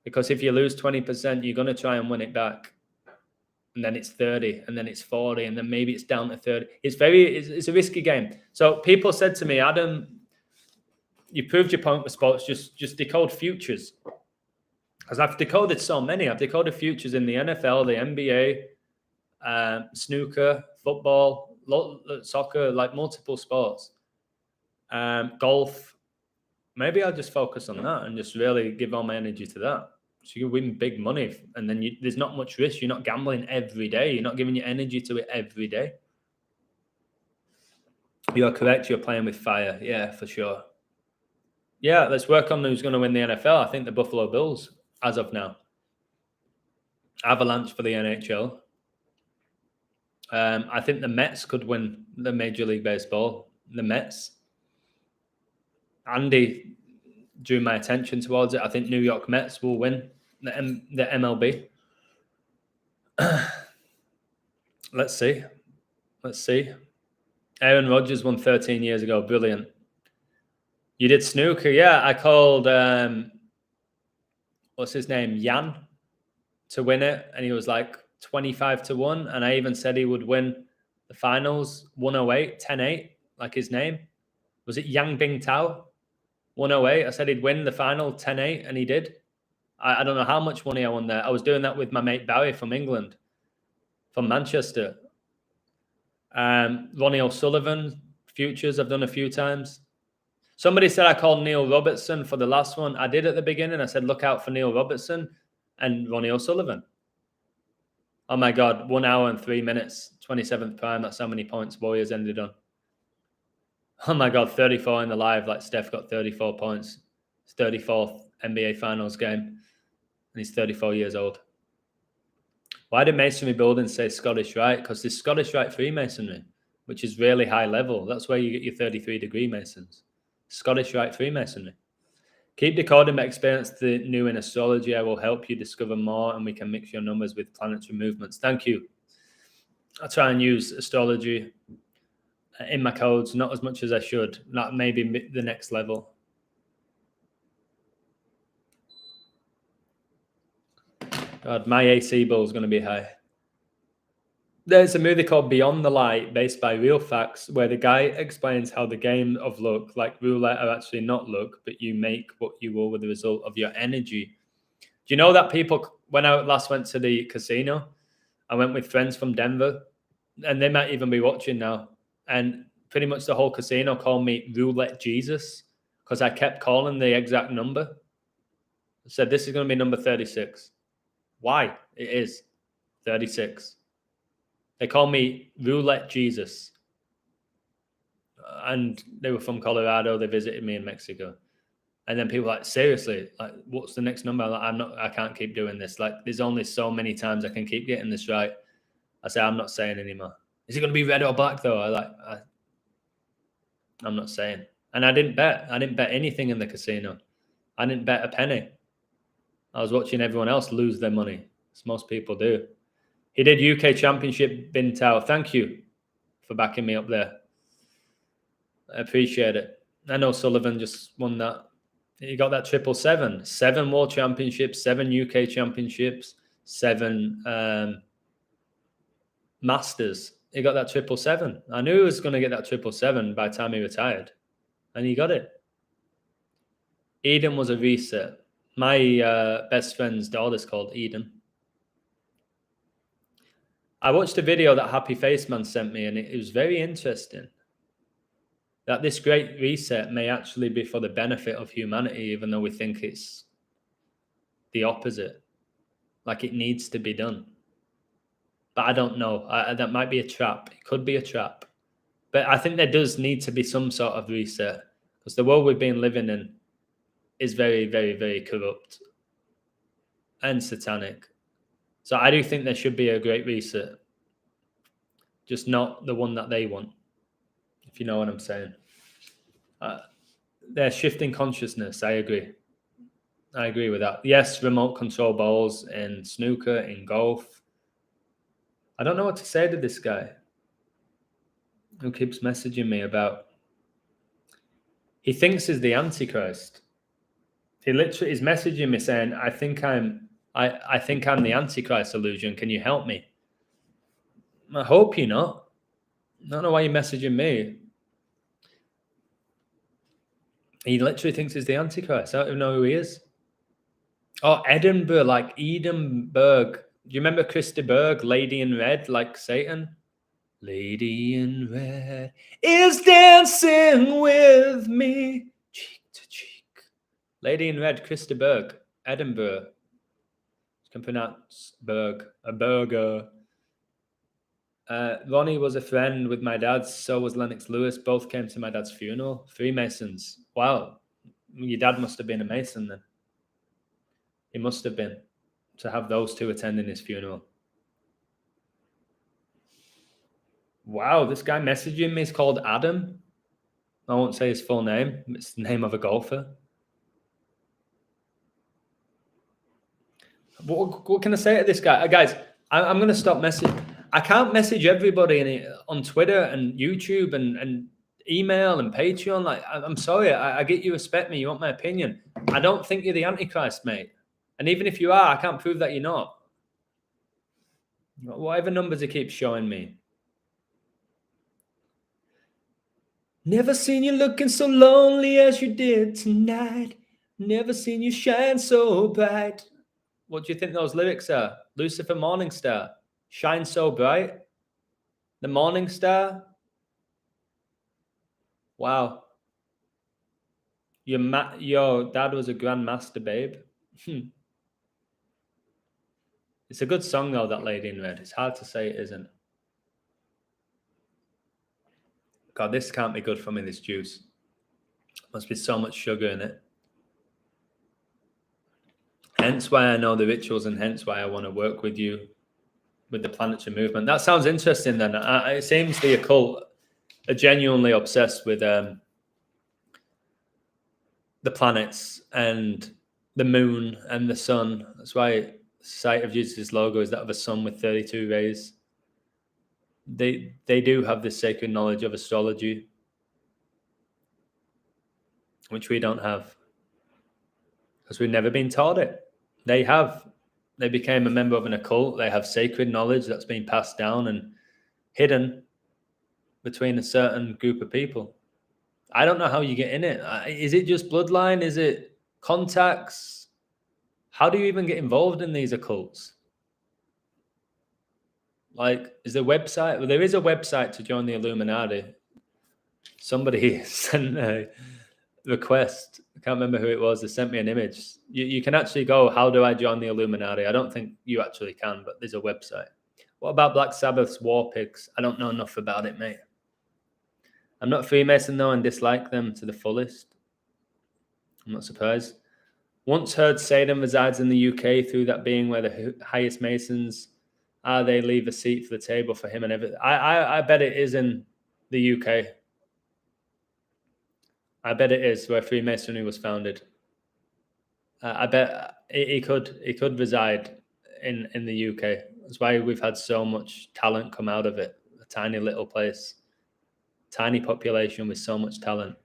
Speaker 1: Because if you lose 20%, you're going to try and win it back. And then it's 30, and then it's 40, and then maybe it's down to 30. It's a risky game. So people said to me, Adam, you proved your point with sports, just decode futures. Because I've decoded so many. I've decoded futures in the NFL, the NBA, snooker, football, soccer, like multiple sports, golf. Maybe I'll just focus on that and just really give all my energy to that. So you win big money, and then there's not much risk. You're not gambling every day. You're not giving your energy to it every day. You're correct. You're playing with fire. Yeah, for sure. Yeah, let's work on who's going to win the NFL. I think the Buffalo Bills, as of now. Avalanche for the NHL. I think the Mets could win the Major League Baseball. The Mets. Andy drew my attention towards it. I think New York Mets will win the MLB. Let's see. Aaron Rodgers won 13 years ago. Brilliant. You did snooker. Yeah, I called, what's his name? Jan to win it. And he was like 25-1. And I even said he would win the finals 108, 10-8, like his name. Was it Yang Bing Tao? 108. I said he'd win the final 10-8, and he did. I don't know how much money I won there. I was doing that with my mate Barry from England, from Manchester. Ronnie O'Sullivan, futures, I've done a few times. Somebody said I called Neil Robertson for the last one. I did at the beginning. I said, look out for Neil Robertson and Ronnie O'Sullivan. Oh my God, 1 hour and 3 minutes, 27th prime. That's how many points Warriors ended on. Oh my God, 34 in the live, like Steph got 34 points. It's 34th NBA Finals game, and he's 34 years old. Why did Masonry Buildings say Scottish Rite? Because there's Scottish Rite Freemasonry, which is really high level. That's where you get your 33-degree Masons. Scottish Rite Freemasonry. Keep decoding my experience the new in astrology. I will help you discover more, and we can mix your numbers with planetary movements. Thank you. I try and use astrology in my codes, not as much as I should. Not maybe the next level. God, my AC bill is going to be high. There's a movie called Beyond the Light, based by real facts, where the guy explains how the game of luck, like roulette, are actually not luck, but you make what you will with the result of your energy. Do you know that people, when I last went to the casino, I went with friends from Denver, and they might even be watching now, and pretty much the whole casino called me Roulette Jesus because I kept calling the exact number. I said, this is going to be number 36. Why? It is 36. They call me Roulette Jesus. And they were from Colorado. They visited me in Mexico. And then people were like, seriously, like, what's the next number? I'm like, I can't keep doing this. Like, there's only so many times I can keep getting this right. I say, I'm not saying anymore. Is it going to be red or black, though? I'm not saying. And I didn't bet. I didn't bet anything in the casino. I didn't bet a penny. I was watching everyone else lose their money, as most people do. He did UK Championship, Bintao. Thank you for backing me up there. I appreciate it. I know Sullivan just won that. He got that 777. 7 World Championships, 7 UK Championships, 7 Masters. He got that 777. I knew he was going to get that 777 by the time he retired. And he got it. Eden was a reset. My best friend's daughter's called Eden. I watched a video that Happy Face Man sent me, and it was very interesting. That this great reset may actually be for the benefit of humanity, even though we think it's the opposite. Like it needs to be done. But I don't know. That might be a trap. It could be a trap. But I think there does need to be some sort of reset, because the world we've been living in is very, very, very corrupt and satanic. So I do think there should be a great reset. Just not the one that they want, if you know what I'm saying. They're shifting consciousness. I agree. I agree with that. Yes, remote control balls in snooker, in golf. I don't know what to say to this guy who keeps messaging me about. He thinks he's the Antichrist. He literally is messaging me saying, I think I'm the Antichrist illusion. Can you help me? I hope you're not. I don't know why you're messaging me. He literally thinks he's the Antichrist. I don't even know who he is. Oh, Edinburgh, like Edinburgh. Do you remember Christa Berg, Lady in Red, like Satan? Lady in Red is dancing with me, cheek to cheek. Lady in Red, Christa Berg, Edinburgh. You can pronounce Berg, a burger. Ronnie was a friend with my dad. So was Lennox Lewis. Both came to my dad's funeral. Freemasons. Wow. Your dad must have been a Mason then. He must have been, to have those two attending his funeral. Wow, this guy messaging me is called Adam. I won't say his full name. It's the name of a golfer. What can I say to this guy? Guys, I'm going to stop messaging. I can't message everybody on Twitter and YouTube and email and Patreon. Like, I'm sorry. I get you respect me. You want my opinion. I don't think you're the Antichrist, mate. And even if you are, I can't prove that you're not. Whatever numbers he keeps showing me. Never seen you looking so lonely as you did tonight. Never seen you shine so bright. What do you think those lyrics are? Lucifer Morningstar. Shine so bright. The Morning Star. Wow. Your dad was a grandmaster, babe. It's a good song, though, that Lady in Red. It's hard to say it isn't. God, this can't be good for me, this juice. Must be so much sugar in it. Hence why I know the rituals and hence why I want to work with you with the planetary movement. That sounds interesting then. It seems the occult are genuinely obsessed with the planets and the moon and the sun. That's why the Society of Jesus' logo is that of a sun with 32 rays. They do have this sacred knowledge of astrology, which we don't have, because we've never been taught it. They have. They became a member of an occult. They have sacred knowledge that's been passed down and hidden between a certain group of people. I don't know how you get in it. Is it just bloodline? Is it contacts? How do you even get involved in these occults? Like, is there a website? Well, there is a website to join the Illuminati. Somebody sent a request. I can't remember who it was. They sent me an image. You can actually go, how do I join the Illuminati? I don't think you actually can, but there's a website. What about Black Sabbath's War Pigs? I don't know enough about it, mate. I'm not Freemason, though, and dislike them to the fullest. I'm not surprised. Once heard Satan resides in the UK through that being where the highest Masons They leave a seat for the table for him and everything. I bet it is in the UK. I bet it is where Freemasonry was founded. I bet he could reside in the UK. That's why we've had so much talent come out of it. A tiny little place, tiny population with so much talent.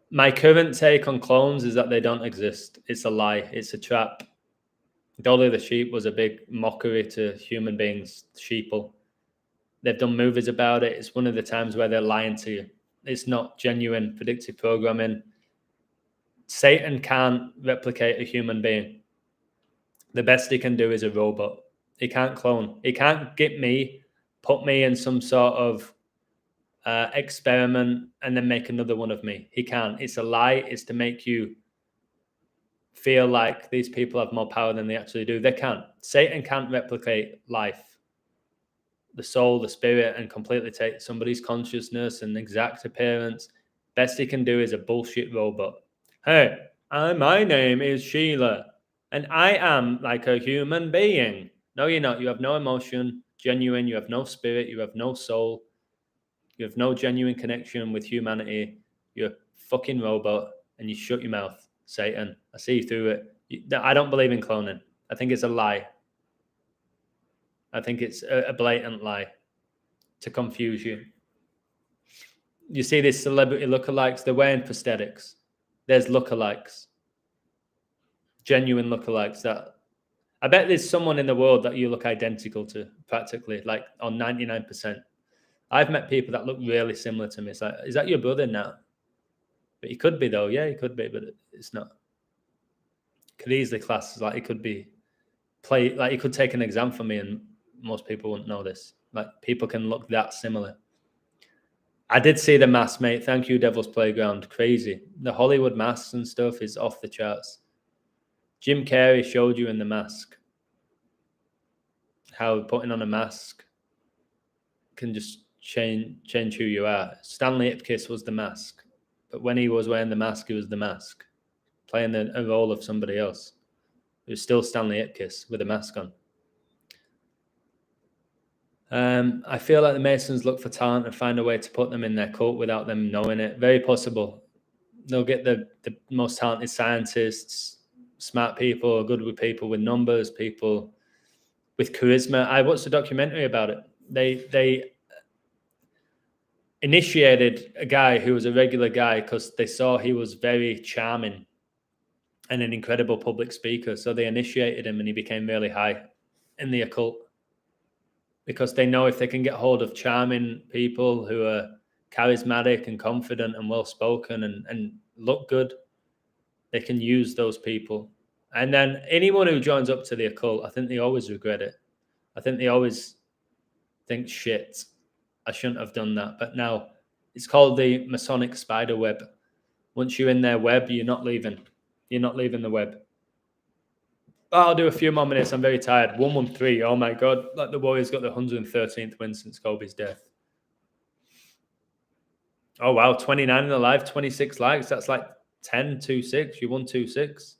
Speaker 1: My current take on clones is that they don't exist. It's a lie. It's a trap. Dolly the sheep was a big mockery to human beings, sheeple. They've done movies about it. It's one of the times where they're lying to you. It's not genuine predictive programming. Satan can't replicate a human being. The best he can do is a robot. He can't clone. He can't get me, put me in some sort of experiment and then make another one of me. He can't. It's a lie. It's to make you feel like these people have more power than they actually do. They can't. Satan can't replicate life, the soul, the spirit, and completely take somebody's consciousness and exact appearance. Best he can do is a bullshit robot. Hey, my name is Sheila, and I am like a human being. No, you're not. You have no emotion, genuine. You have no spirit. You have no soul. You have no genuine connection with humanity. You're a fucking robot, and you shut your mouth, Satan. I see through it. I don't believe in cloning. I think it's a lie. I think it's a blatant lie to confuse you. You see these celebrity lookalikes, they're wearing prosthetics. There's lookalikes. Genuine lookalikes that I bet there's someone in the world that you look identical to, practically, like on 99%. I've met people that look really similar to me. It's like, is that your brother now? But he could be, though. Yeah, he could be, but it's not. Could easily class as like he could be he could take an exam for me and most people wouldn't know this. Like, people can look that similar. I did see the mask, mate. Thank you, Devil's Playground. Crazy. The Hollywood masks and stuff is off the charts. Jim Carrey showed you in The Mask how putting on a mask can just change who you are. Stanley Ipkiss was the mask, but when he was wearing the mask, he was the mask, playing a role of somebody else. It was still Stanley Ipkiss with a mask on. I feel like the Masons look for talent and find a way to put them in their cult without them knowing it. Very possible. They'll get the most talented scientists, smart people, good with people with numbers, people with charisma. I watched a documentary about it. They initiated a guy who was a regular guy because they saw he was very charming and an incredible public speaker. So they initiated him and he became really high in the occult. Because they know if they can get hold of charming people who are charismatic and confident and well-spoken and look good, they can use those people. And then anyone who joins up to the occult, I think they always regret it. I think they always think, shit, I shouldn't have done that. But now it's called the Masonic spider web. Once you're in their web, you're not leaving. You're not leaving the web. I'll do a few more minutes. I'm very tired. 113. Oh my God. Like the Warriors got the 113th win since Kobe's death. Oh wow. 29 in the live, 26 likes. That's like 10-2-6. You won 2-6.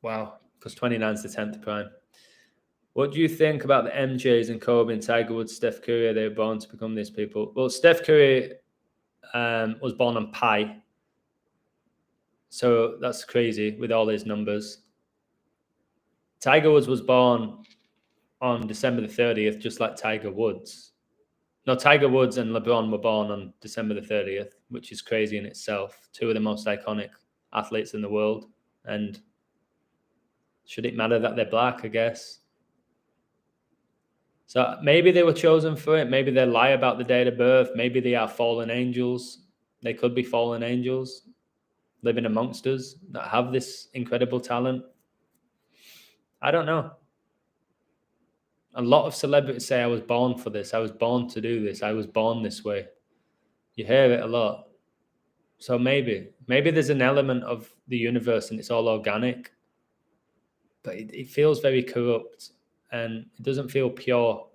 Speaker 1: Wow. Because 29 is the 10th prime. What do you think about the MJs and Kobe and Tiger Woods, Steph Curry? They were born to become these people. Well, Steph Curry was born on Pi. So that's crazy with all his numbers. Tiger Woods was born on December the 30th, just like Tiger Woods. No, Tiger Woods and LeBron were born on December the 30th, which is crazy in itself. Two of the most iconic athletes in the world. And should it matter that they're black, I guess? So maybe they were chosen for it. Maybe they lie about the date of birth. Maybe they are fallen angels. They could be fallen angels living amongst us that have this incredible talent. I don't know. A lot of celebrities say I was born for this. I was born to do this. I was born this way. You hear it a lot. So maybe there's an element of the universe and it's all organic, but it feels very corrupt and it doesn't feel pure.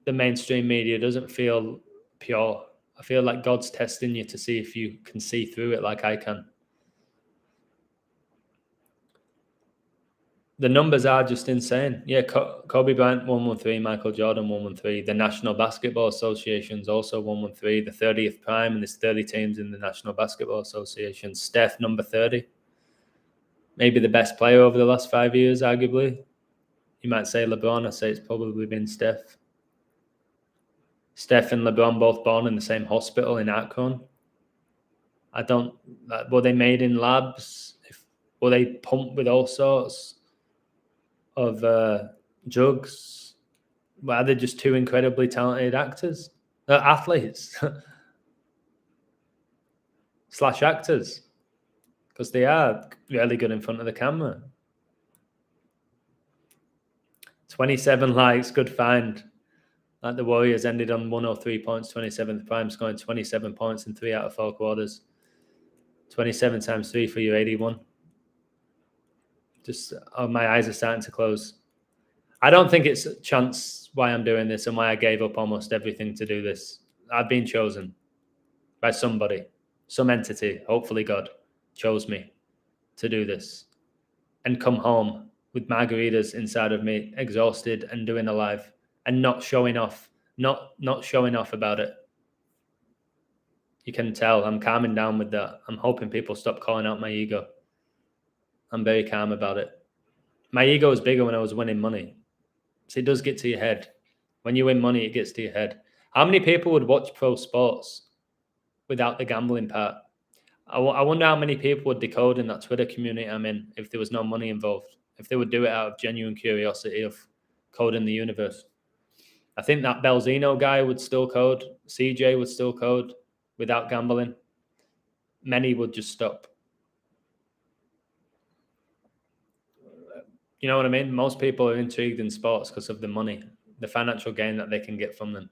Speaker 1: The mainstream media doesn't feel pure. I feel like God's testing you to see if you can see through it like I can. the numbers are just insane. Yeah, Kobe Bryant 113, Michael Jordan 113. The National Basketball Association's also 113. The 30th prime, and there's 30 teams in the National Basketball Association. Steph, number 30. Maybe the best player over the last 5 years, arguably. You might say LeBron. I say it's probably been Steph. Steph and LeBron both born in the same hospital in Akron. Were they made in labs? Were they pumped with all sorts of drugs? Were they just two incredibly talented athletes / actors? Because they are really good in front of the camera. 27 likes, good find. Like the Warriors ended on 103 points, 27th prime, scoring 27 points in 3 out of 4 quarters. 27 times 3 for your 81. Just, my eyes are starting to close. I don't think it's a chance why I'm doing this and why I gave up almost everything to do this. I've been chosen by somebody, some entity, hopefully God, chose me to do this and come home with margaritas inside of me, exhausted and doing a live and not showing off, not showing off about it. You can tell I'm calming down with that. I'm hoping people stop calling out my ego. I'm very calm about it. My ego was bigger when I was winning money. So it does get to your head. When you win money, it gets to your head. How many people would watch pro sports without the gambling part? I wonder how many people would decode in that Twitter community I'm in if there was no money involved, if they would do it out of genuine curiosity of coding the universe. I think that Belzino guy would still code. CJ would still code without gambling. Many would just stop. You know what I mean? Most people are intrigued in sports because of the money, the financial gain that they can get from them.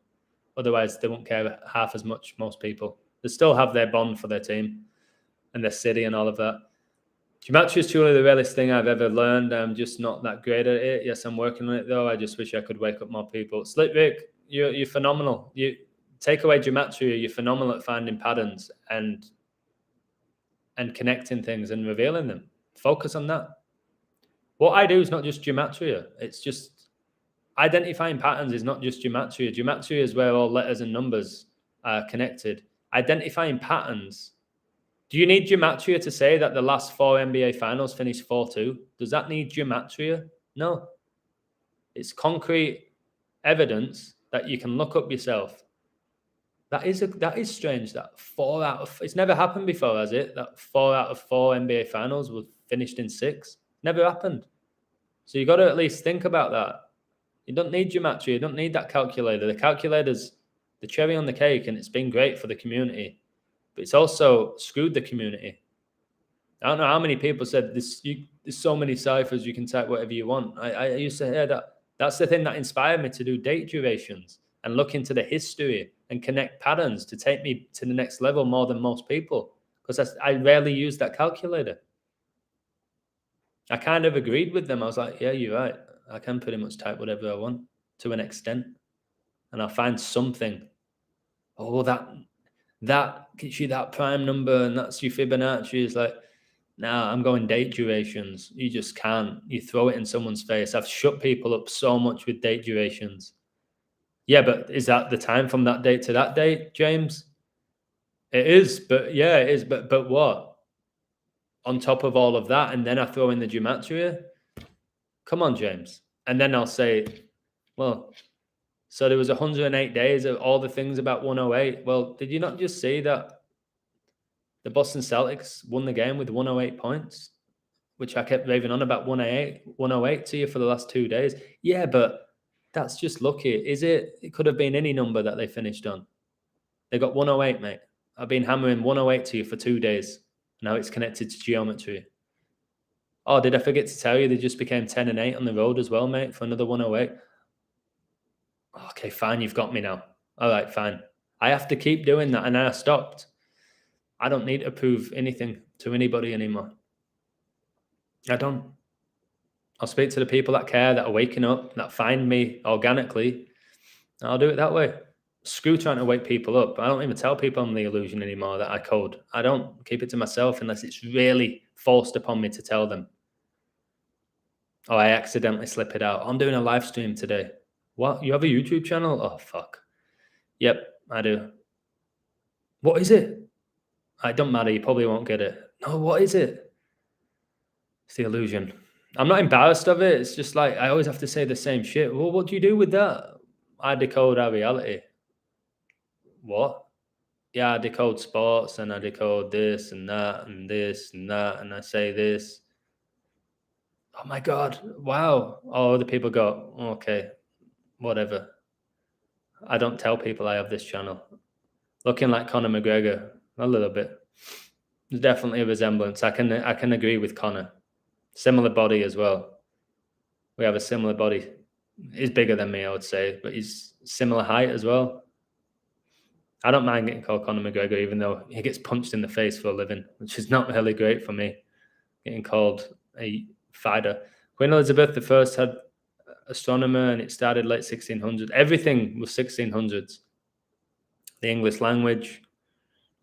Speaker 1: Otherwise, they won't care half as much, most people. They still have their bond for their team and their city and all of that. Gematria is truly the realest thing I've ever learned. I'm just not that great at it. Yes, I'm working on it, though. I just wish I could wake up more people. Slick Rick, you're phenomenal. You take away gematria, you're phenomenal at finding patterns and connecting things and revealing them. Focus on that. What I do is not just gematria. It's just identifying patterns is not just gematria. Gematria is where all letters and numbers are connected. Identifying patterns. Do you need gematria to say that the last 4 NBA finals finished 4-2? Does that need gematria? No. It's concrete evidence that you can look up yourself. That is strange. That 4 out of... It's never happened before, has it? That 4 out of 4 NBA finals were finished in 6. Never happened. So you got to at least think about that. You don't need gematria. You don't need that calculator. The calculator's the cherry on the cake, and it's been great for the community. But it's also screwed the community. I don't know how many people said this. There's so many ciphers, you can type whatever you want. I used to hear that. That's the thing that inspired me to do date durations and look into the history and connect patterns to take me to the next level more than most people. Because I rarely use that calculator. I kind of agreed with them. I was like, yeah, you're right. I can pretty much type whatever I want to an extent. And I'll find something. Oh, that gets you that prime number and that's your Fibonacci. It's like, nah, I'm going date durations. You just can't. You throw it in someone's face. I've shut people up so much with date durations. Yeah, but is that the time from that date to that date, James? It is, but yeah, it is. But what? On top of all of that, and then I throw in the gematria? Come on, James. And then I'll say, well, so there was 108 days of all the things about 108. Well, did you not just see that the Boston Celtics won the game with 108 points, which I kept raving on about 108 to you for the last 2 days? Yeah, but that's just lucky. Is it? It could have been any number that they finished on. They got 108, mate. I've been hammering 108 to you for 2 days. Now it's connected to geometry. Oh, did I forget to tell you they just became 10-8 on the road as well, mate, for another 108? Okay, fine, you've got me now. All right, fine. I have to keep doing that, and I stopped. I don't need to prove anything to anybody anymore. I don't. I'll speak to the people that care, that are waking up, that find me organically. I'll do it that way. Screw trying to wake people up. I don't even tell people I'm the illusion anymore that I code. I don't keep it to myself unless it's really forced upon me to tell them. Oh, I accidentally slip it out. I'm doing a live stream today. What? You have a YouTube channel? Oh, fuck. Yep, I do. What is it? It don't matter. You probably won't get it. No, what is it? It's the illusion. I'm not embarrassed of it. It's just like I always have to say the same shit. Well, what do you do with that? I decode our reality. What? Yeah, I decode sports and I decode this and that and this and that, and I say this. Oh my God. Wow. Oh, the people go, okay, whatever. I don't tell people I have this channel. Looking like Conor McGregor, a little bit. There's definitely a resemblance. I can agree with Conor. Similar body as well. We have a similar body. He's bigger than me, I would say, but he's similar height as well. I don't mind getting called Conor McGregor, even though he gets punched in the face for a living, which is not really great for me, getting called a fighter. Queen Elizabeth I had astronomer, and it started late 1600s. Everything was 1600s. The English language,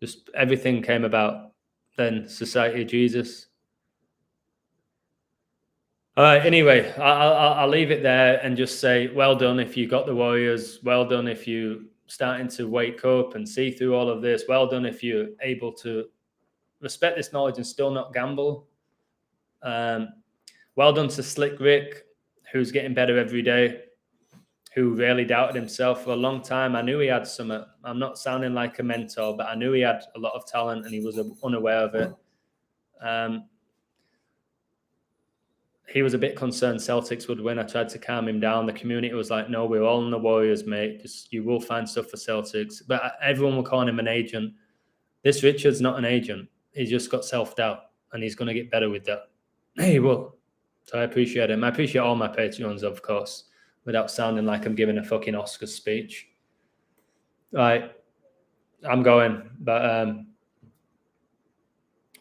Speaker 1: just everything came about then. Society of Jesus. All right. Anyway, I'll leave it there and just say, well done if you got the Warriors. Well done if you starting to wake up and see through all of this. Well done if you're able to respect this knowledge and still not gamble. Well done to Slick Rick, who's getting better every day, who really doubted himself for a long time. I knew he had some. I'm not sounding like a mentor, but I knew he had a lot of talent and he was unaware of it. He was a bit concerned Celtics would win. I tried to calm him down. The community was like, no, we're all in the Warriors, mate. Just, you will find stuff for Celtics. But everyone will call him an agent. This Richard's not an agent. He's just got self-doubt, and he's going to get better with that. He will. So I appreciate him. I appreciate all my Patreons, of course, without sounding like I'm giving a fucking Oscar speech. All right. I'm going. But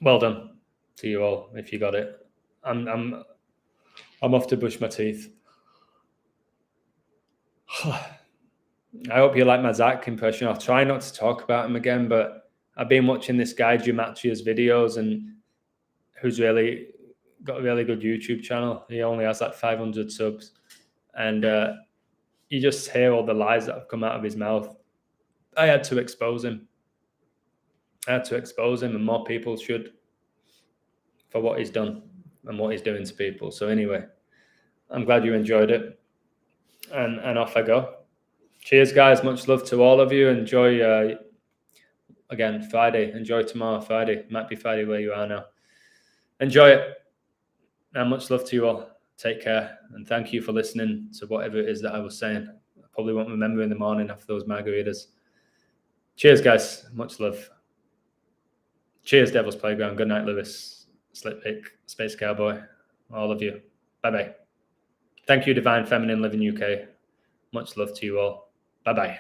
Speaker 1: well done to you all if you got it. I'm off to brush my teeth. I hope you like my Zach impression. I'll try not to talk about him again, but I've been watching this guy, Gimatria's videos, and who's really got a really good YouTube channel. He only has like 500 subs. And you just hear all the lies that have come out of his mouth. I had to expose him. And more people should, for what he's done and what he's doing to people. So anyway, I'm glad you enjoyed it. And off I go. Cheers, guys. Much love to all of you. Enjoy, again, Friday. Enjoy tomorrow, Friday. Might be Friday where you are now. Enjoy it. And much love to you all. Take care. And thank you for listening to whatever it is that I was saying. I probably won't remember in the morning after those margaritas. Cheers, guys. Much love. Cheers, Devil's Playground. Good night, Lewis. Slippick, Space Cowboy. All of you. Bye-bye. Thank you, Divine Feminine Living UK. Much love to you all. Bye-bye.